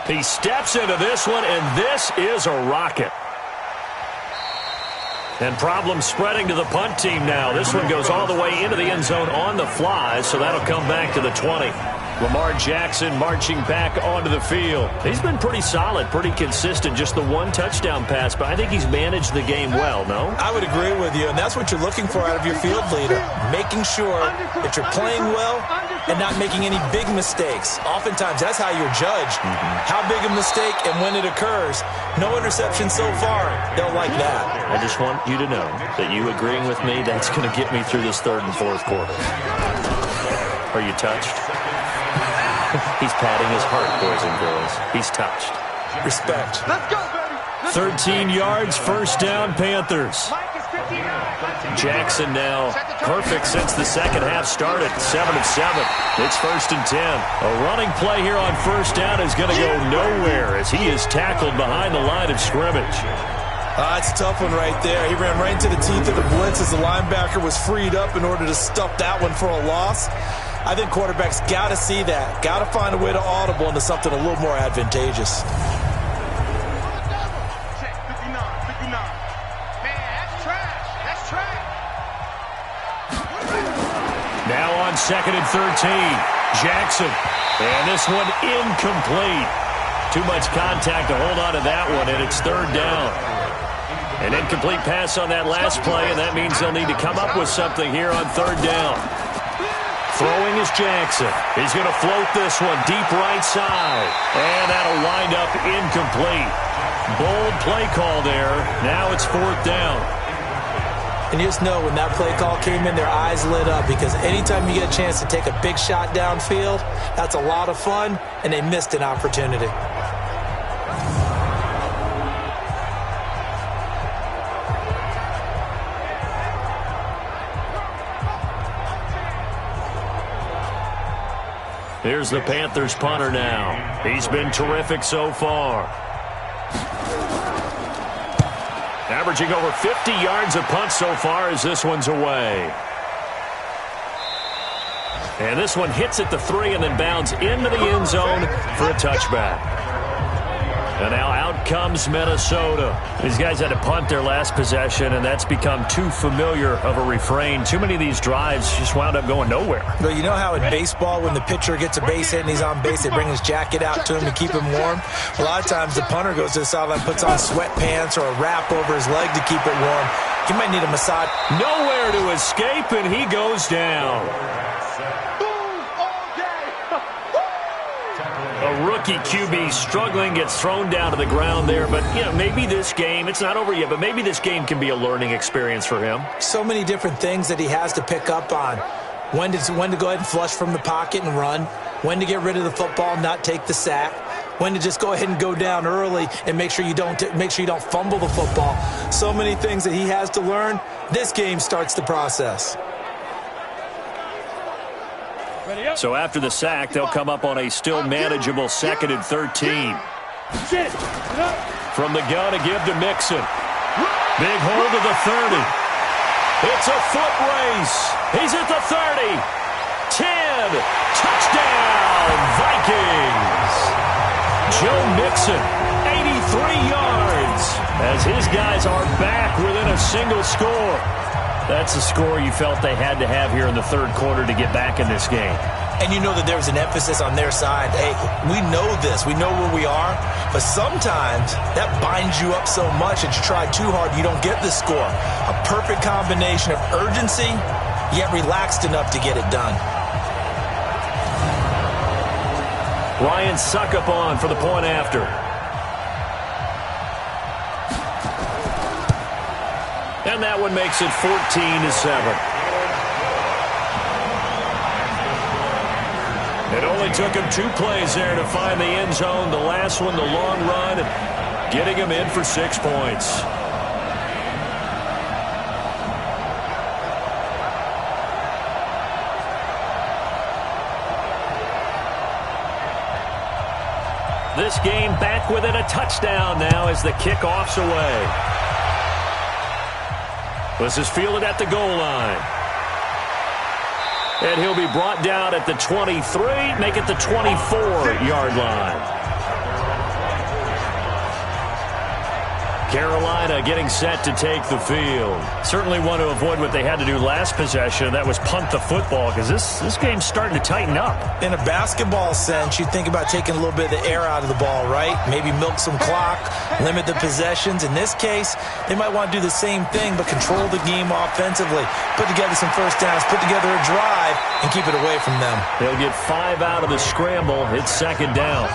He steps into this one, and this is a rocket. And problems spreading to the punt team now. This one goes all the way into the end zone on the fly, so that'll come back to the 20. Lamar Jackson marching back onto the field. He's been pretty solid, pretty consistent, just the one touchdown pass, but I think he's managed the game well, no? I would agree with you, and that's what you're looking for out of your field leader, making sure that you're playing well and not making any big mistakes. Oftentimes, that's how you're judged. How big a mistake and when it occurs. No interception so far. They'll like that. I just want you to know that you agreeing with me, that's going to get me through this 3rd and 4th quarter. Are you touched? He's patting his heart, boys and girls. He's touched. Respect. Let's go, baby. 13 yards, 1st down, Panthers. Jackson now perfect since the second half started. 7 of 7. It's 1st and 10. A running play here on 1st down is going to go nowhere as he is tackled behind the line of scrimmage. It's a tough one right there. He ran right into the teeth of the blitz as the linebacker was freed up in order to stuff that one for a loss. I think quarterbacks got to see that. Got to find a way to audible into something a little more advantageous. 59, 59. Man, that's trash. That's trash. Now on 2nd and 13. Jackson. And this one incomplete. Too much contact to hold on to that one, and it's 3rd down. An incomplete pass on that last play, and that means they'll need to come up with something here on 3rd down. Throwing is Jackson. He's going to float this one deep right side. And that'll wind up incomplete. Bold play call there. Now it's 4th down. And you just know when that play call came in, their eyes lit up because anytime you get a chance to take a big shot downfield, that's a lot of fun, and they missed an opportunity. Here's the Panthers punter now. He's been terrific so far. Averaging over 50 yards a punt so far as this one's away. And this one hits at the 3 and then bounds into the end zone for a touchback. And now out comes Minnesota. These guys had to punt their last possession, and that's become too familiar of a refrain. Too many of these drives just wound up going nowhere. Well, you know how in baseball, when the pitcher gets a base hit and he's on base, they bring his jacket out to him to keep him warm? A lot of times the punter goes to the sideline, puts on sweatpants or a wrap over his leg to keep it warm. He might need a massage. Nowhere to escape, and he goes down. A rookie QB struggling, gets thrown down to the ground there. But, you know, maybe this game, it's not over yet, but maybe this game can be a learning experience for him. So many different things that he has to pick up on. When to go ahead and flush from the pocket and run. When to get rid of the football, not take the sack. When to just go ahead and go down early and make sure you don't fumble the football. So many things that he has to learn. This game starts the process. So after the sack, they'll come up on a still manageable 2nd and 13. From the gun, a give to Mixon. Big hold of the 30. It's a foot race. He's at the 30. 10. Touchdown, Vikings. Joe Mixon, 83 yards, as his guys are back within a single score. That's a score you felt they had to have here in the third quarter to get back in this game. And you know that there was an emphasis on their side. Hey, we know this. We know where we are. But sometimes that binds you up so much that you try too hard, you don't get the score. A perfect combination of urgency, yet relaxed enough to get it done. Ryan Suckup on for the point after. And that one makes it 14-7. It only took him 2 plays there to find the end zone. The last one, the long run, and getting him in for 6 points. This game back within a touchdown now as the kickoff's away. This is fielded at the goal line. And he'll be brought down at the 23, make it the 24-yard line. Carolina getting set to take the field. Certainly want to avoid what they had to do last possession. That was punt the football, because this game's starting to tighten up. In a basketball sense, you think about taking a little bit of the air out of the ball, right? Maybe milk some clock, limit the possessions. In this case, they might want to do the same thing, but control the game offensively. Put together some first downs, put together a drive, and keep it away from them. They'll get 5 out of the scramble. It's 2nd down.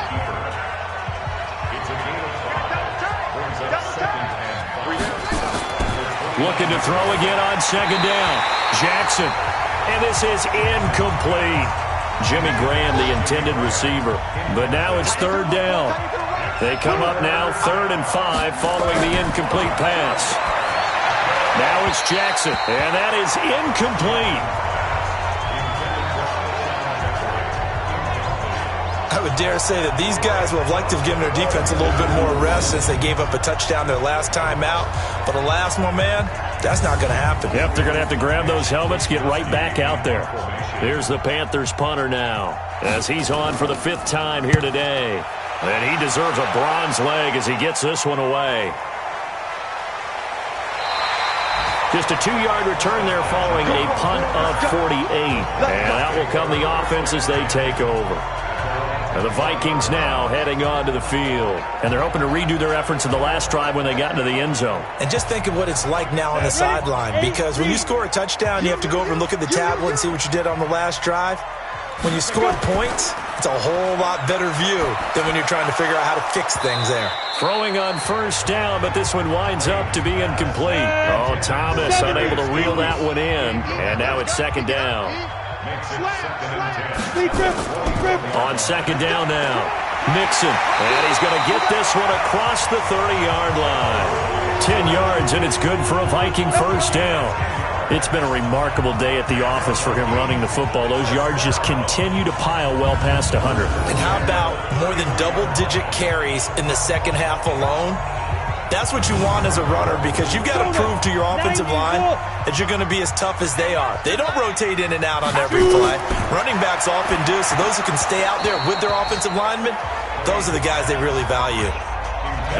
Looking to throw again on 2nd down. Jackson. And this is incomplete. Jimmy Graham, the intended receiver. But now it's 3rd down. They come up now 3rd and 5 following the incomplete pass. Now it's Jackson. And that is incomplete. I would dare say that these guys would have liked to have given their defense a little bit more rest since they gave up a touchdown their last time out. But alas, my man, that's not going to happen. Yep, they're going to have to grab those helmets, get right back out there. Here's the Panthers punter now, as he's on for the 5th time here today. And he deserves a bronze leg as he gets this one away. Just a 2-yard return there following a punt of 48. And that will come the offense as they take over. And the Vikings now heading onto the field. And they're hoping to redo their efforts in the last drive when they got into the end zone. And just think of what it's like now on the sideline. Because when you score a touchdown, you have to go over and look at the tablet and see what you did on the last drive. When you scored points, it's a whole lot better view than when you're trying to figure out how to fix things there. Throwing on 1st down, but this one winds up to be incomplete. Oh, Thomas unable to reel that one in. And now it's 2nd down. On 2nd down now, Mixon, and he's going to get this one across the 30-yard line. 10 yards, and it's good for a Viking 1st down. It's been a remarkable day at the office for him running the football. Those yards just continue to pile well past 100. And how about more than double-digit carries in the second half alone? That's what you want as a runner, because you've got to prove to your offensive line that you're going to be as tough as they are. They don't rotate in and out on every play. Running backs often do, so those who can stay out there with their offensive linemen, those are the guys they really value.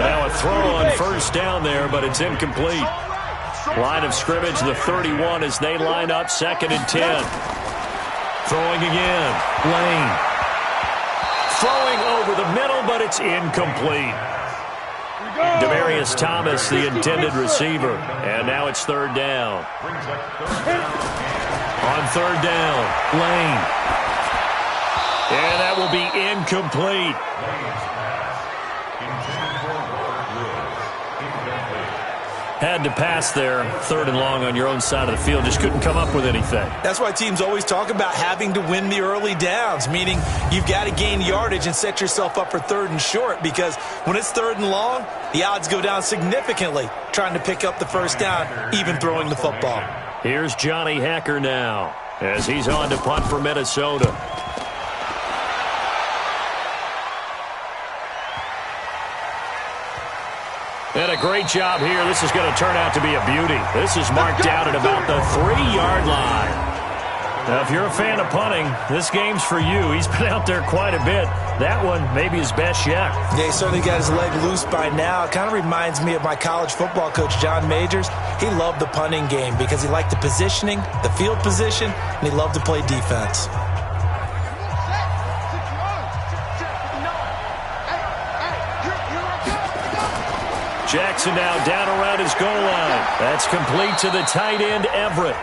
Now a throw on 1st down there, but it's incomplete. Line of scrimmage, the 31 as they line up 2nd and 10. Throwing again. Lane. Throwing over the middle, but it's incomplete. Demaryius Thomas, the intended receiver. And now it's 3rd down. On 3rd down, Lane. And that will be incomplete. Had to pass there, 3rd and long on your own side of the field. Just couldn't come up with anything. That's why teams always talk about having to win the early downs, meaning you've got to gain yardage and set yourself up for 3rd and short, because when it's 3rd and long, the odds go down significantly trying to pick up the 1st down, even throwing the football. Here's Johnny Hacker now. as he's on to punt for Minnesota. And a great job here. This is going to turn out to be a beauty. This is marked out at about the 3-yard line. Now, if you're a fan of punting, this game's for you. He's been out there quite a bit. That one maybe his best yet. Yeah, he certainly got his leg loose by now. It kind of reminds me of my college football coach, John Majors. He loved the punting game because he liked the positioning, the field position, and he loved to play defense. Jackson now down around his goal line. That's complete to the tight end, Everett.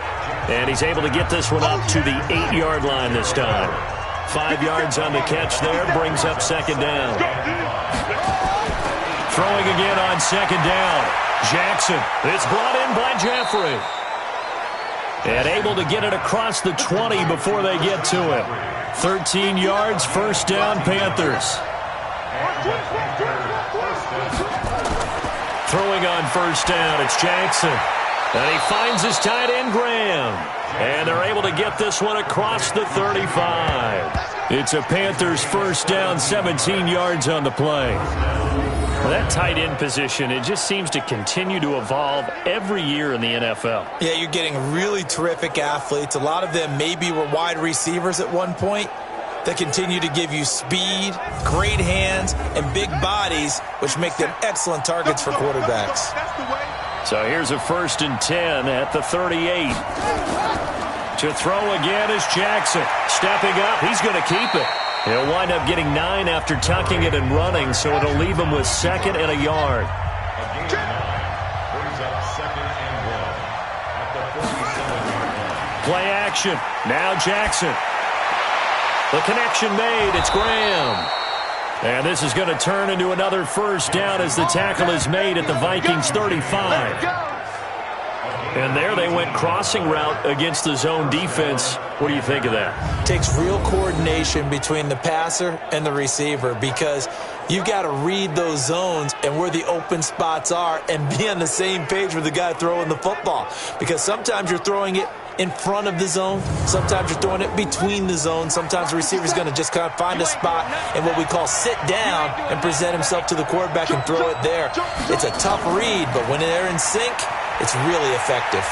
And he's able to get this one up to the 8-yard line this time. 5 yards on the catch there, brings up second down. Throwing again on second down. Jackson, it's brought in by Jeffrey. And able to get it across the 20 before they get to him. 13 yards, first down, Panthers. Throwing on first down, it's Jackson. And he finds his tight end, Graham. And they're able to get this one across the 35. It's a Panthers first down, 17 yards on the play. Well, that tight end position, it just seems to continue to evolve every year in the NFL. Yeah, you're getting really terrific athletes. A lot of them maybe were wide receivers at one point. They continue to give you speed, great hands, and big bodies, which make them excellent targets for quarterbacks. So here's a first and 10 at the 38. To throw again is Jackson. Stepping up, he's going to keep it. He'll wind up getting 9 after tucking it and running, so it'll leave him with second and a yard. Play action. Now Jackson. The connection made. It's Graham. And this is going to turn into another first down as the tackle is made at the Vikings 35. And there they went crossing route against the zone defense. What do you think of that? Takes real coordination between the passer and the receiver because you've got to read those zones and where the open spots are and be on the same page with the guy throwing the football. Because sometimes you're throwing it in front of the zone. Sometimes you're throwing it between the zones. Sometimes the receiver's going to just kind of find a spot and what we call sit down and present himself to the quarterback and throw it there. It's a tough read, but when they're in sync, it's really effective.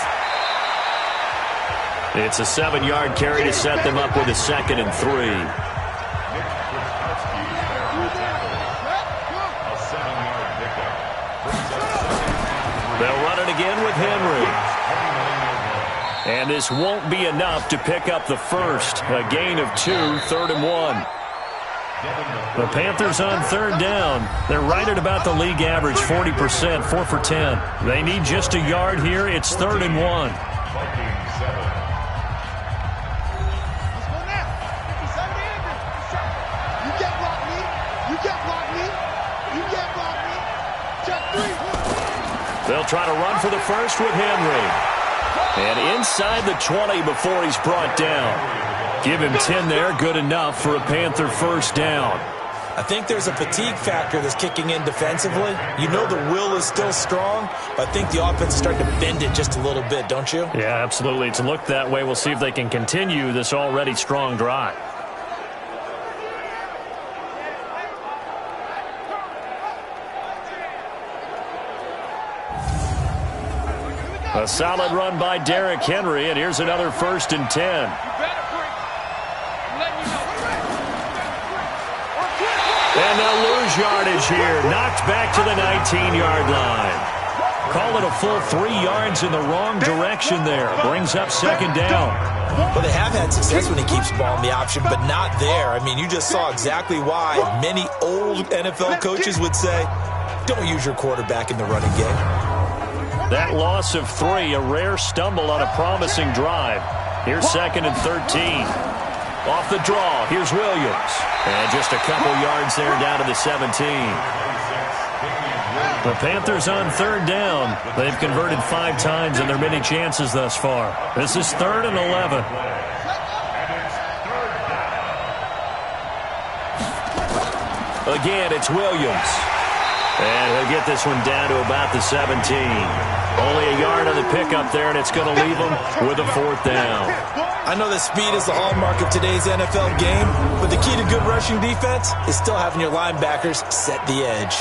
It's a 7-yard carry to set them up with a second and 3. They'll run it again with Henry. And this won't be enough to pick up the first. A gain of 2, 3rd and 1. The Panthers on third down. They're right at about the league average, 40%, 4 for 10. They need just a yard here. It's 3rd and 1. They'll try to run for the first with Henry. And inside the 20 before he's brought down. Give him 10 there, good enough for a Panther first down. I think there's a fatigue factor that's kicking in defensively. You know the will is still strong, but I think the offense is starting to bend it just a little bit, don't you? Yeah, absolutely. It's looked that way. We'll see if they can continue this already strong drive. A solid run by Derrick Henry, and here's another first and 10. And they'll lose yardage here. Knocked back to the 19-yard line. Call it a full 3 yards in the wrong direction there. Brings up second down. Well, they have had success when he keeps the ball in the option, but not there. I mean, you just saw exactly why many old NFL coaches would say, don't use your quarterback in the running game. That loss of 3, a rare stumble on a promising drive. Here's second and 13. Off the draw, here's Williams. And just a couple yards there down to the 17. The Panthers on third down. They've converted 5 times in their many chances thus far. This is 3rd and 11. Again, it's Williams. And he'll get this one down to about the 17. Only a yard on the pickup there, and it's going to leave him with a 4th down. I know that speed is the hallmark of today's NFL game, but the key to good rushing defense is still having your linebackers set the edge.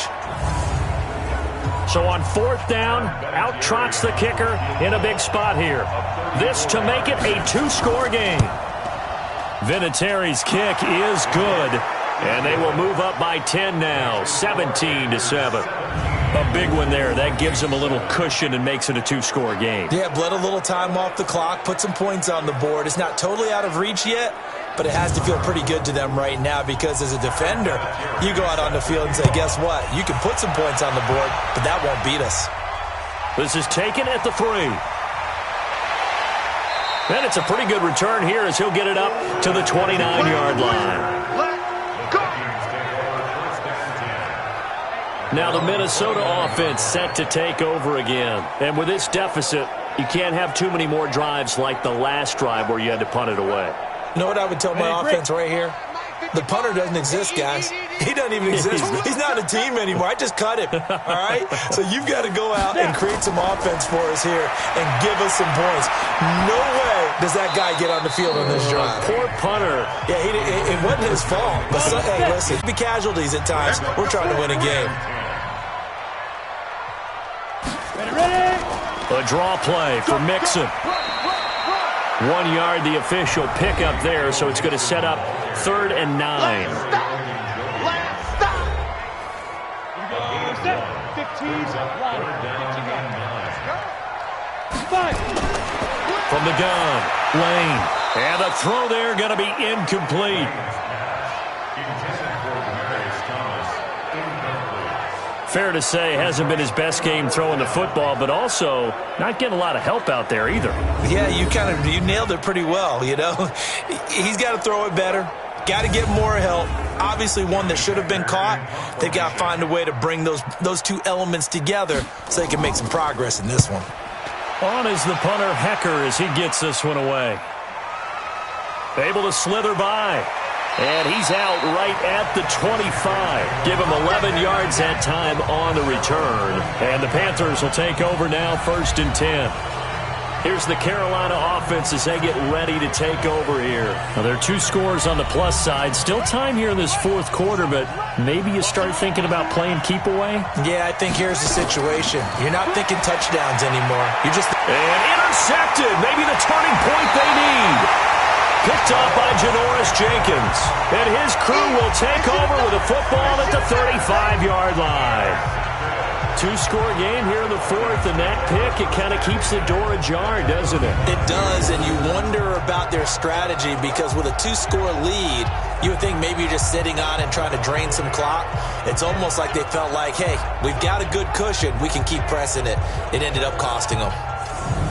So on 4th down, out trots the kicker in a big spot here. This to make it a 2-score game. Vinatieri's kick is good, and they will move up by 10 now, 17-7. A big one there. That gives them a little cushion and makes it a 2-score game. Yeah, bled a little time off the clock, put some points on the board. It's not totally out of reach yet, but it has to feel pretty good to them right now because as a defender, you go out on the field and say, guess what? You can put some points on the board, but that won't beat us. This is taken at the 3. And it's a pretty good return here as he'll get it up to the 29-yard line. Now the Minnesota offense set to take over again. And with this deficit, you can't have too many more drives like the last drive where you had to punt it away. You know what I would tell my offense right here? The punter doesn't exist, guys. He doesn't even exist. He's not a team anymore. I just cut him, all right? So you've got to go out and create some offense for us here and give us some points. No way does that guy get on the field on this drive. Poor punter. Yeah, it wasn't his fault. But hey, listen, be casualties at times. We're trying to win a game. A draw play for Mixon. 1 yard, the official pickup there, so it's going to set up 3rd and 9. From the gun, Lane. And the throw there going to be incomplete. Fair to say, hasn't been his best game throwing the football, but also not getting a lot of help out there either. Yeah, you nailed it pretty well, you know. He's got to throw it better. Got to get more help. Obviously one that should have been caught. They've got to find a way to bring those two elements together so they can make some progress in this one. On is the punter, Hecker, as he gets this one away. Able to slither by. And he's out right at the 25. Give him 11 yards that time on the return. And the Panthers will take over now, 1st and 10. Here's the Carolina offense as they get ready to take over here. Now, there are 2 scores on the plus side. Still time here in this 4th quarter, but maybe you start thinking about playing keep away? Yeah, I think here's the situation. You're not thinking touchdowns anymore. You're just... And intercepted. Maybe the turning point they need. Picked up by Janoris Jenkins. And his crew will take over with a football at the 35-yard line. 2-score game here in the 4th, and that pick, it kind of keeps the door ajar, doesn't it? It does, and you wonder about their strategy because with a 2-score lead, you would think maybe you're just sitting on and trying to drain some clock. It's almost like they felt like, hey, we've got a good cushion. We can keep pressing it. It ended up costing them.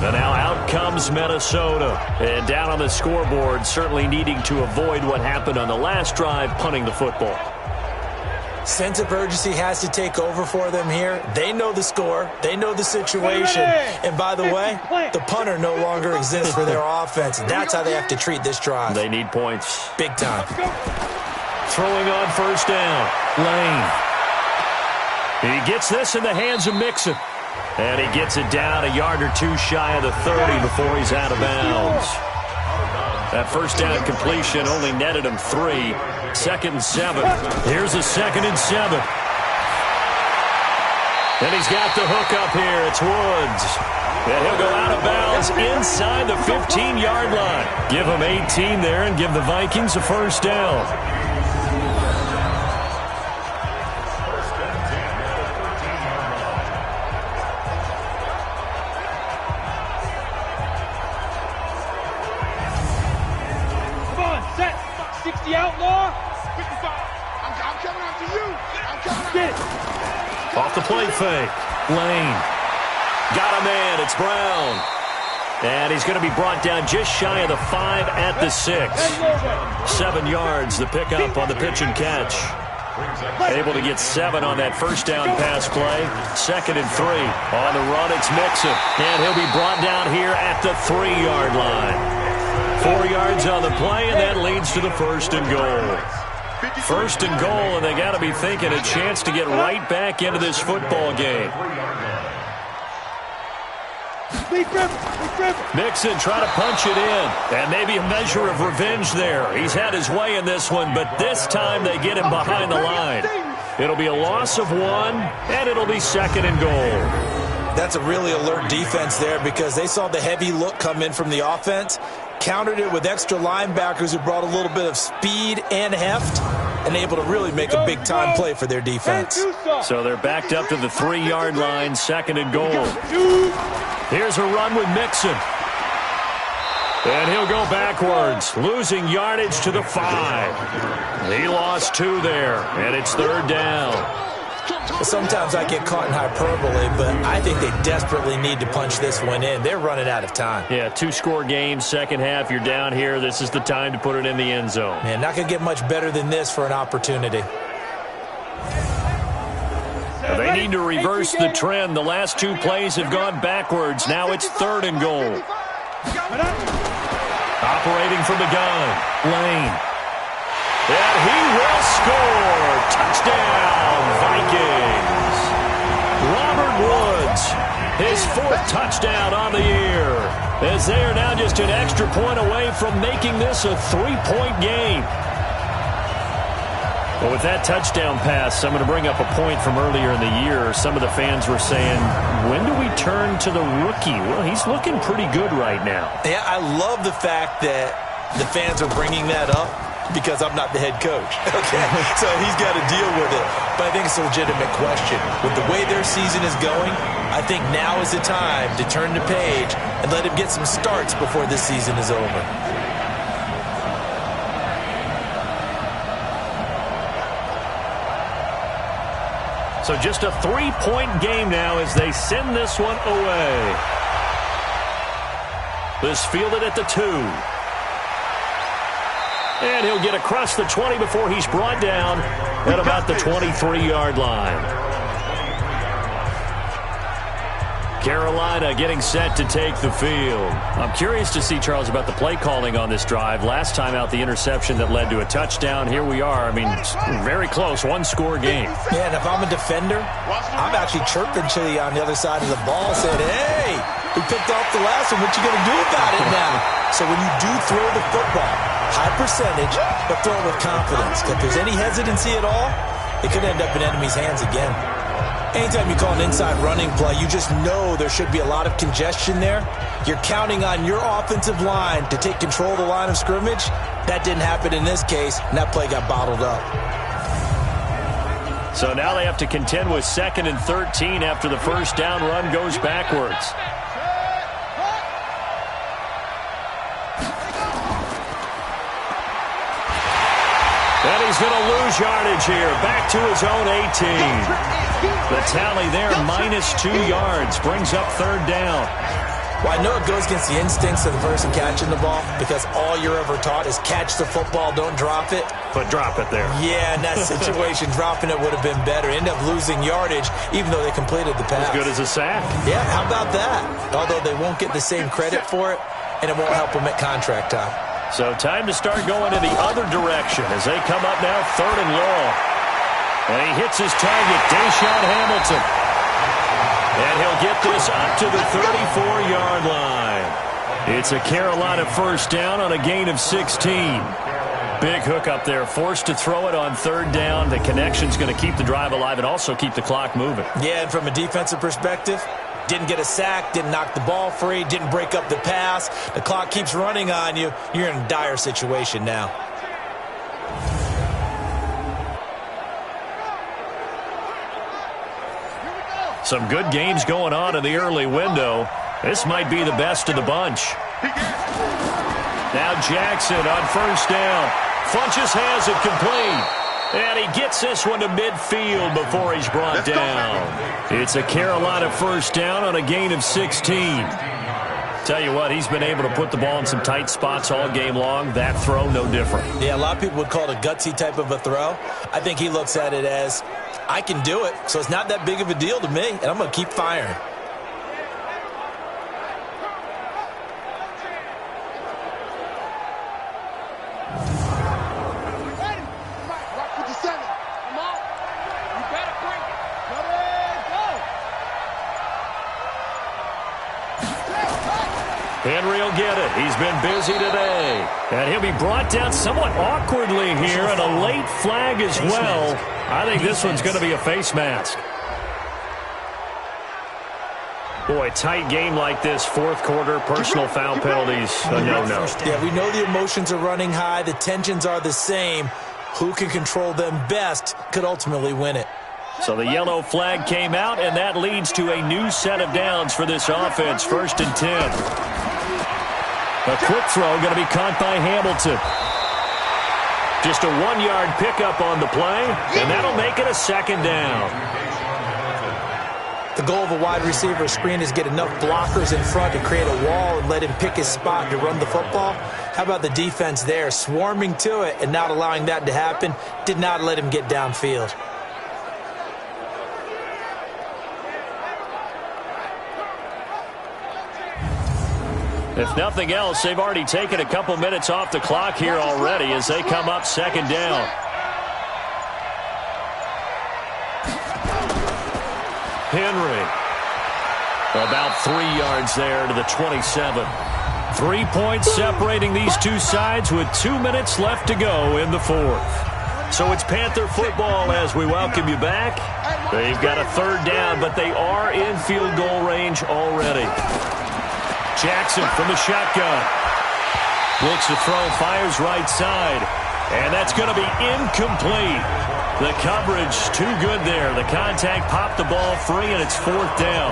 And now out comes Minnesota. And down on the scoreboard, certainly needing to avoid what happened on the last drive, punting the football. Sense of urgency has to take over for them here. They know the score. They know the situation. And by the way, the punter no longer exists for their offense. That's how they have to treat this drive. They need points. Big time. Throwing on 1st down. Lane. He gets this in the hands of Mixon. And he gets it down a yard or 2 shy of the 30 before he's out of bounds. That 1st down completion only netted him 3. 2nd and 7. Here's a 2nd and 7. And he's got the hook up here. It's Woods. And he'll go out of bounds inside the 15-yard line. Give him 18 there and give the Vikings a 1st down. Off the play fake. Lane. Got a man. It's Brown. And he's going to be brought down just shy of the 5 at the 6. 7 yards, the pickup on the pitch and catch. Able to get 7 on that 1st down pass play. 2nd and 3. On the run, it's Mixon. And he'll be brought down here at the 3-yard line. 4 yards on the play, and that leads to the 1st and goal. First and goal, and they got to be thinking a chance to get right back into this football game. Mixon trying to punch it in, and maybe a measure of revenge there. He's had his way in this one, but this time they get him behind the line. It'll be a loss of 1, and it'll be second and goal. That's a really alert defense there because they saw the heavy look come in from the offense, countered it with extra linebackers who brought a little bit of speed and heft, and able to really make a big-time play for their defense. So they're backed up to the 3-yard line, second and goal. Here's a run with Mixon. And he'll go backwards, losing yardage to the 5. He lost 2 there, and it's third down. Sometimes I get caught in hyperbole, but I think they desperately need to punch this one in. They're running out of time. Yeah, 2-score game, second half, you're down here. This is the time to put it in the end zone. Man, not going to get much better than this for an opportunity. They need to reverse the trend. The last 2 plays have gone backwards. Now it's third and goal. Operating from the gun, Lane. And he will score. Touchdown, Vikings. Robert Woods, his 4th touchdown on the year, as they are now just an extra point away from making this a 3-point game. Well, with that touchdown pass, I'm going to bring up a point from earlier in the year. Some of the fans were saying, when do we turn to the rookie? Well, he's looking pretty good right now. Yeah, I love the fact that the fans are bringing that up because I'm not the head coach. Okay, so he's got to deal with it. But I think it's a legitimate question. With the way their season is going, I think now is the time to turn the page and let him get some starts before this season is over. So just a 3-point game now as they send this one away. This fielded at the 2. And he'll get across the 20 before he's brought down at about the 23-yard line. Carolina getting set to take the field. I'm curious to see, Charles, about the play calling on this drive. Last time out, the interception that led to a touchdown. Here we are. I mean, very close, 1-score game. Yeah, and if I'm a defender, I'm actually chirping to you on the other side of the ball, saying, hey, we picked off the last one. What you going to do about it now? So when you do throw the football, high percentage, but throw it with confidence. If there's any hesitancy at all, it could end up in enemy's hands again. Anytime you call an inside running play, you just know there should be a lot of congestion there. You're counting on your offensive line to take control of the line of scrimmage. That didn't happen in this case, and that play got bottled up. So now they have to contend with 2nd and 13 after the first down run goes backwards. And he's going to lose yardage here. Back to his own 18. The tally there, -2 yards, brings up third down. Well, I know it goes against the instincts of the person catching the ball because all you're ever taught is catch the football, don't drop it. But drop it there. Yeah, in that situation, dropping it would have been better. End up losing yardage, even though they completed the pass. As good as a sack. Yeah, how about that? Although they won't get the same credit for it, and it won't help them at contract time. So time to start going in the other direction as they come up now, third and long. And he hits his target, Deshaun Hamilton. And he'll get this up to the 34-yard line. It's a Carolina first down on a gain of 16. Big hook up there, forced to throw it on third down. The connection's going to keep the drive alive and also keep the clock moving. Yeah, and from a defensive perspective, didn't get a sack, didn't knock the ball free, didn't break up the pass. The clock keeps running on you. You're in a dire situation now. Some good games going on in the early window. This might be the best of the bunch. Now Jackson on first down. Funches has it complete. And he gets this one to midfield before he's brought down. It's a Carolina first down on a gain of 16. Tell you what, he's been able to put the ball in some tight spots all game long. That throw, no different. Yeah, a lot of people would call it a gutsy type of a throw. I think he looks at it as, I can do it, so it's not that big of a deal to me, and I'm going to keep firing. Henry will get it. He's been busy today. And he'll be brought down somewhat awkwardly here, and a late flag as well. I think this one's going to be a face mask. Boy, tight game like this, fourth quarter, personal foul penalties, a no-no. Yeah, we know the emotions are running high. The tensions are the same. Who can control them best could ultimately win it. So the yellow flag came out, and that leads to a new set of downs for this offense, 1st and 10. A quick throw going to be caught by Hamilton. Just a 1-yard pickup on the play, and that'll make it a 2nd down. The goal of a wide receiver screen is get enough blockers in front to create a wall and let him pick his spot to run the football. How about the defense there, swarming to it and not allowing that to happen? Did not let him get downfield. If nothing else, they've already taken a couple minutes off the clock here already as they come up 2nd down. Henry. About 3 yards there to the 27. 3 points separating these two sides with 2 minutes left to go in the 4th. So it's Panther football as we welcome you back. They've got a 3rd down, but they are in field goal range already. Jackson from the shotgun. Looks to throw, fires right side. And that's going to be incomplete. The coverage too good there. The contact popped the ball free, and it's 4th down.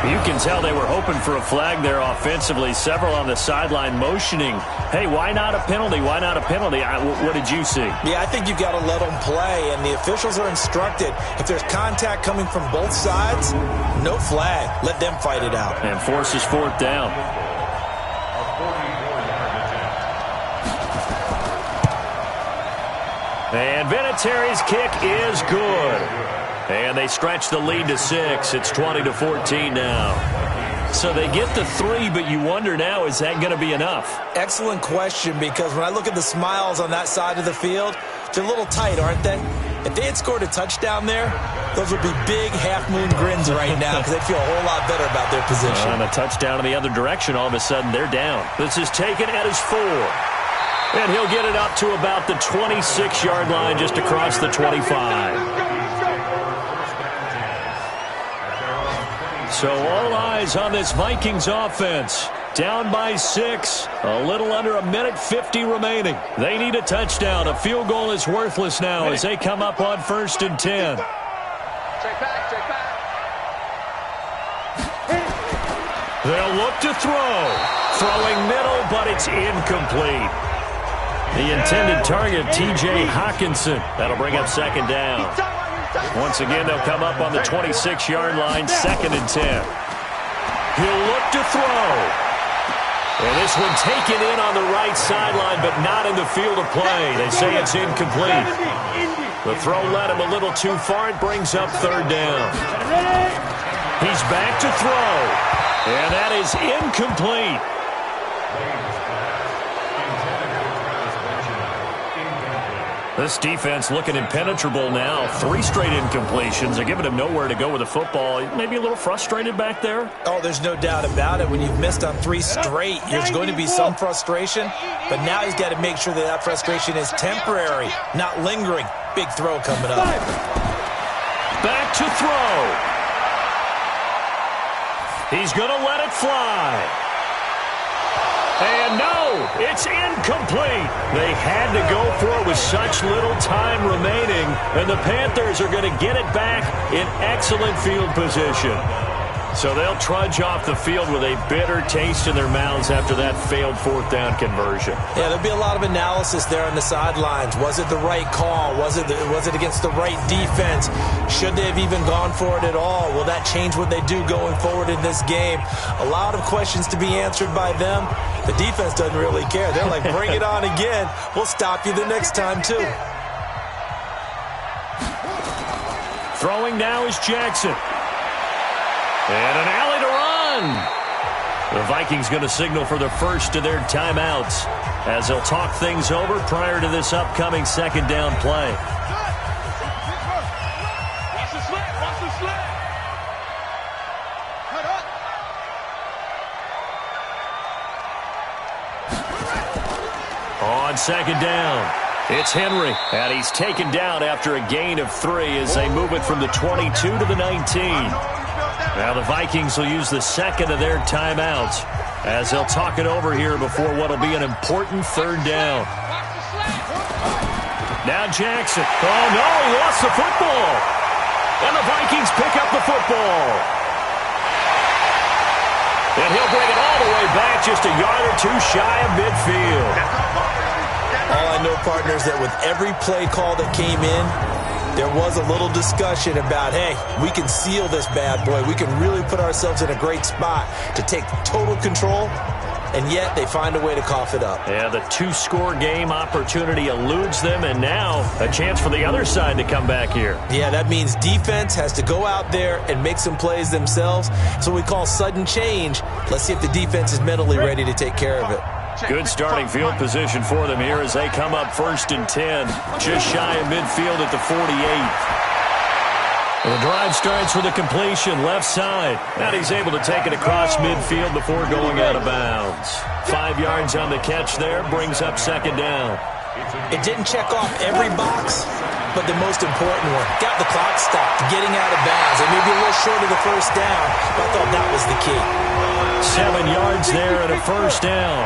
You can tell they were hoping for a flag there offensively. Several on the sideline motioning, hey, why not a penalty? Why not a penalty? What did you see? Yeah, I think you've got to let them play, and the officials are instructed. If there's contact coming from both sides, no flag. Let them fight it out. And forces 4th down. And Vinatieri's kick is good. And they stretch the lead to 6. It's 20-14 now. So they get the 3, but you wonder now, is that going to be enough? Excellent question, because when I look at the smiles on that side of the field, they're a little tight, aren't they? If they had scored a touchdown there, those would be big half-moon grins right now because they'd feel a whole lot better about their position. And a touchdown in the other direction, all of a sudden they're down. This is taken at his 4. And he'll get it up to about the 26-yard line just across the 25. So all eyes on this Vikings offense. Down by 6. A little under a minute 50 remaining. They need a touchdown. A field goal is worthless now as they come up on 1st and 10. Check back, check back. They'll look to throw. Throwing middle, but it's incomplete. The intended target, T.J. Hawkinson. That'll bring up 2nd down. Once again, they'll come up on the 26-yard line, 2nd and 10. He'll look to throw. And this one taken in on the right sideline, but not in the field of play. They say it's incomplete. The throw led him a little too far. It brings up 3rd down. He's back to throw. And that is incomplete. This defense looking impenetrable now. 3 straight incompletions. They're giving him nowhere to go with the football. Maybe a little frustrated back there. Oh, there's no doubt about it. When you've missed on 3 straight, there's going to be some frustration. But now he's got to make sure that that frustration is temporary, not lingering. Big throw coming up. Back to throw. He's going to let it fly. And no, it's incomplete. They had to go for it with such little time remaining, and the Panthers are going to get it back in excellent field position. So they'll trudge off the field with a bitter taste in their mouths after that failed 4th down conversion. Yeah, there'll be a lot of analysis there on the sidelines. Was it the right call? Was it against the right defense? Should they have even gone for it at all? Will that change what they do going forward in this game? A lot of questions to be answered by them. The defense doesn't really care. They're like, bring it on again. We'll stop you the next time, too. Throwing now is Jackson. And an alley to run. The Vikings going to signal for the first of their timeouts as they'll talk things over prior to this upcoming 2nd down play. Watch the slant, watch the slant. Cut up. on second down. It's Henry, and he's taken down after a gain of 3 as they move it from the 22 to the 19. Now the Vikings will use the second of their timeouts as they'll talk it over here before what will be an important third down. Now Jackson. Oh, no, he lost the football. And the Vikings pick up the football. And he'll bring it all the way back just a yard or 2 shy of midfield. All I know, partner, is that with every play call that came in, there was a little discussion about, hey, we can seal this bad boy. We can really put ourselves in a great spot to take total control, and yet they find a way to cough it up. Yeah, the 2-score game opportunity eludes them, and now a chance for the other side to come back here. Yeah, that means defense has to go out there and make some plays themselves. So we call sudden change. Let's see if the defense is mentally ready to take care of it. Good starting field position for them here as they come up 1st and 10, just shy of midfield at the 48. The drive starts with a completion left side, and he's able to take it across midfield before going out of bounds. 5 yards on the catch there, brings up second down. It didn't check off every box, but the most important one. Got the clock stopped, getting out of bounds. It may be a little short of the first down, but I thought that was the key. 7 yards there and a first down.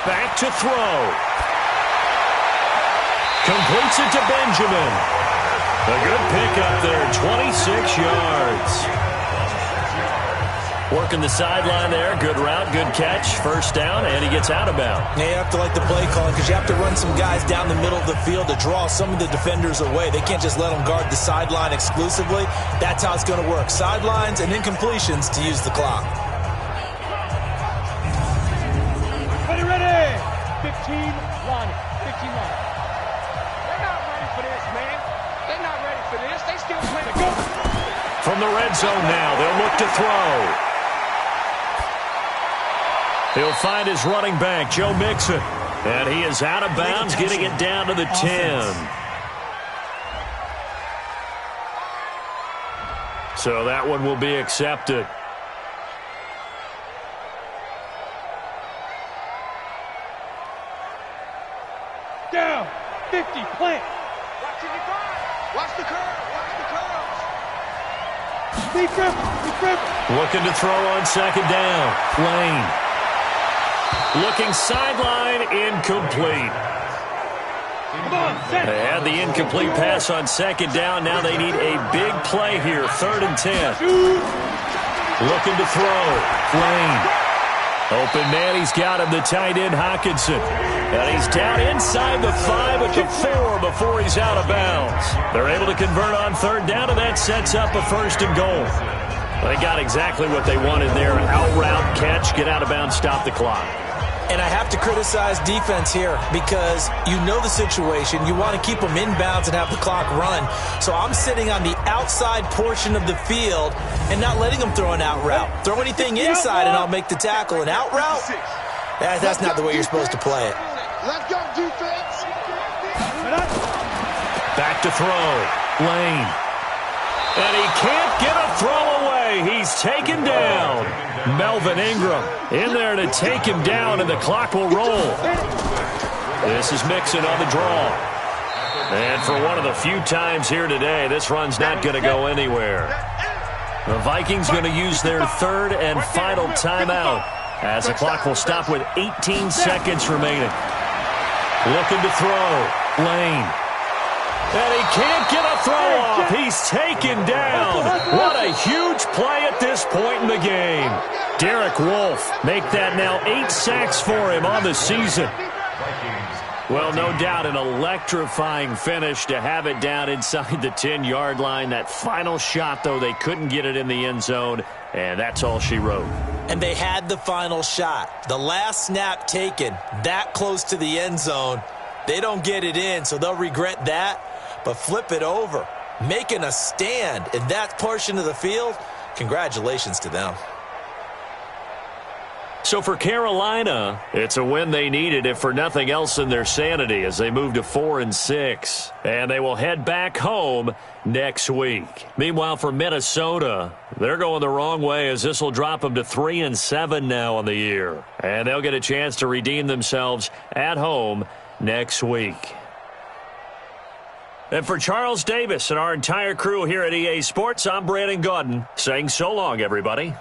Back to throw. Completes it to Benjamin. A good pickup there, 26 yards. Working the sideline there. Good route, good catch. First down, and he gets out of bounds. Yeah, you have to like the play calling because you have to run some guys down the middle of the field to draw some of the defenders away. They can't just let them guard the sideline exclusively. That's how it's going to work. Sidelines and incompletions to use the clock. Ready. 15-1. 15-1. They're not ready for this, man. They're not ready for this. They still play to go. From the red zone now, they'll look to throw. He'll find his running back, Joe Mixon. And he is out of bounds, getting it down to the 10. So that one will be accepted. Down. 50. Plant. Watch it, watch the curve. Watch the curves. Be careful. Looking to throw on second down. Lane. Looking sideline, incomplete. They had the incomplete pass on second down. Now they need a big play here. 3rd and 10. Looking to throw. Lane. Open man, he's got him, the tight end, Hawkinson. And he's down inside the 5 at the 4 before he's out of bounds. They're able to convert on 3rd down, and that sets up a 1st and goal. They got exactly what they wanted there. Out route, catch, get out of bounds, stop the clock. And I have to criticize defense here because you know the situation. You want to keep them inbounds and have the clock run. So I'm sitting on the outside portion of the field and not letting them throw an out route. Throw anything inside and I'll make the tackle. An out route? That's not the way you're supposed to play it. Let's go, defense. Back to throw. Lane. And he can't get a throw away. He's taken down. Melvin Ingram in there to take him down, and the clock will roll. This is Mixon on the draw. And for one of the few times here today, this run's not going to go anywhere. The Vikings going to use their 3rd and final timeout as the clock will stop with 18 seconds remaining. Looking to throw. Lane. And he can't get a throw off. He's taken down. What a huge play at this point in the game. Derek Wolfe make that now 8 sacks for him on the season. Well, no doubt an electrifying finish to have it down inside the 10-yard line. That final shot, though, they couldn't get it in the end zone, and that's all she wrote. And they had the final shot. The last snap taken that close to the end zone. They don't get it in, so they'll regret that. But flip it over, making a stand in that portion of the field, congratulations to them. So for Carolina, it's a win they needed, if for nothing else in their sanity, as they move to 4-6. And they will head back home next week. Meanwhile, for Minnesota, they're going the wrong way, as this will drop them to 3-7 now on the year. And they'll get a chance to redeem themselves at home next week. And for Charles Davis and our entire crew here at EA Sports, I'm Brandon Gaudin saying so long, everybody.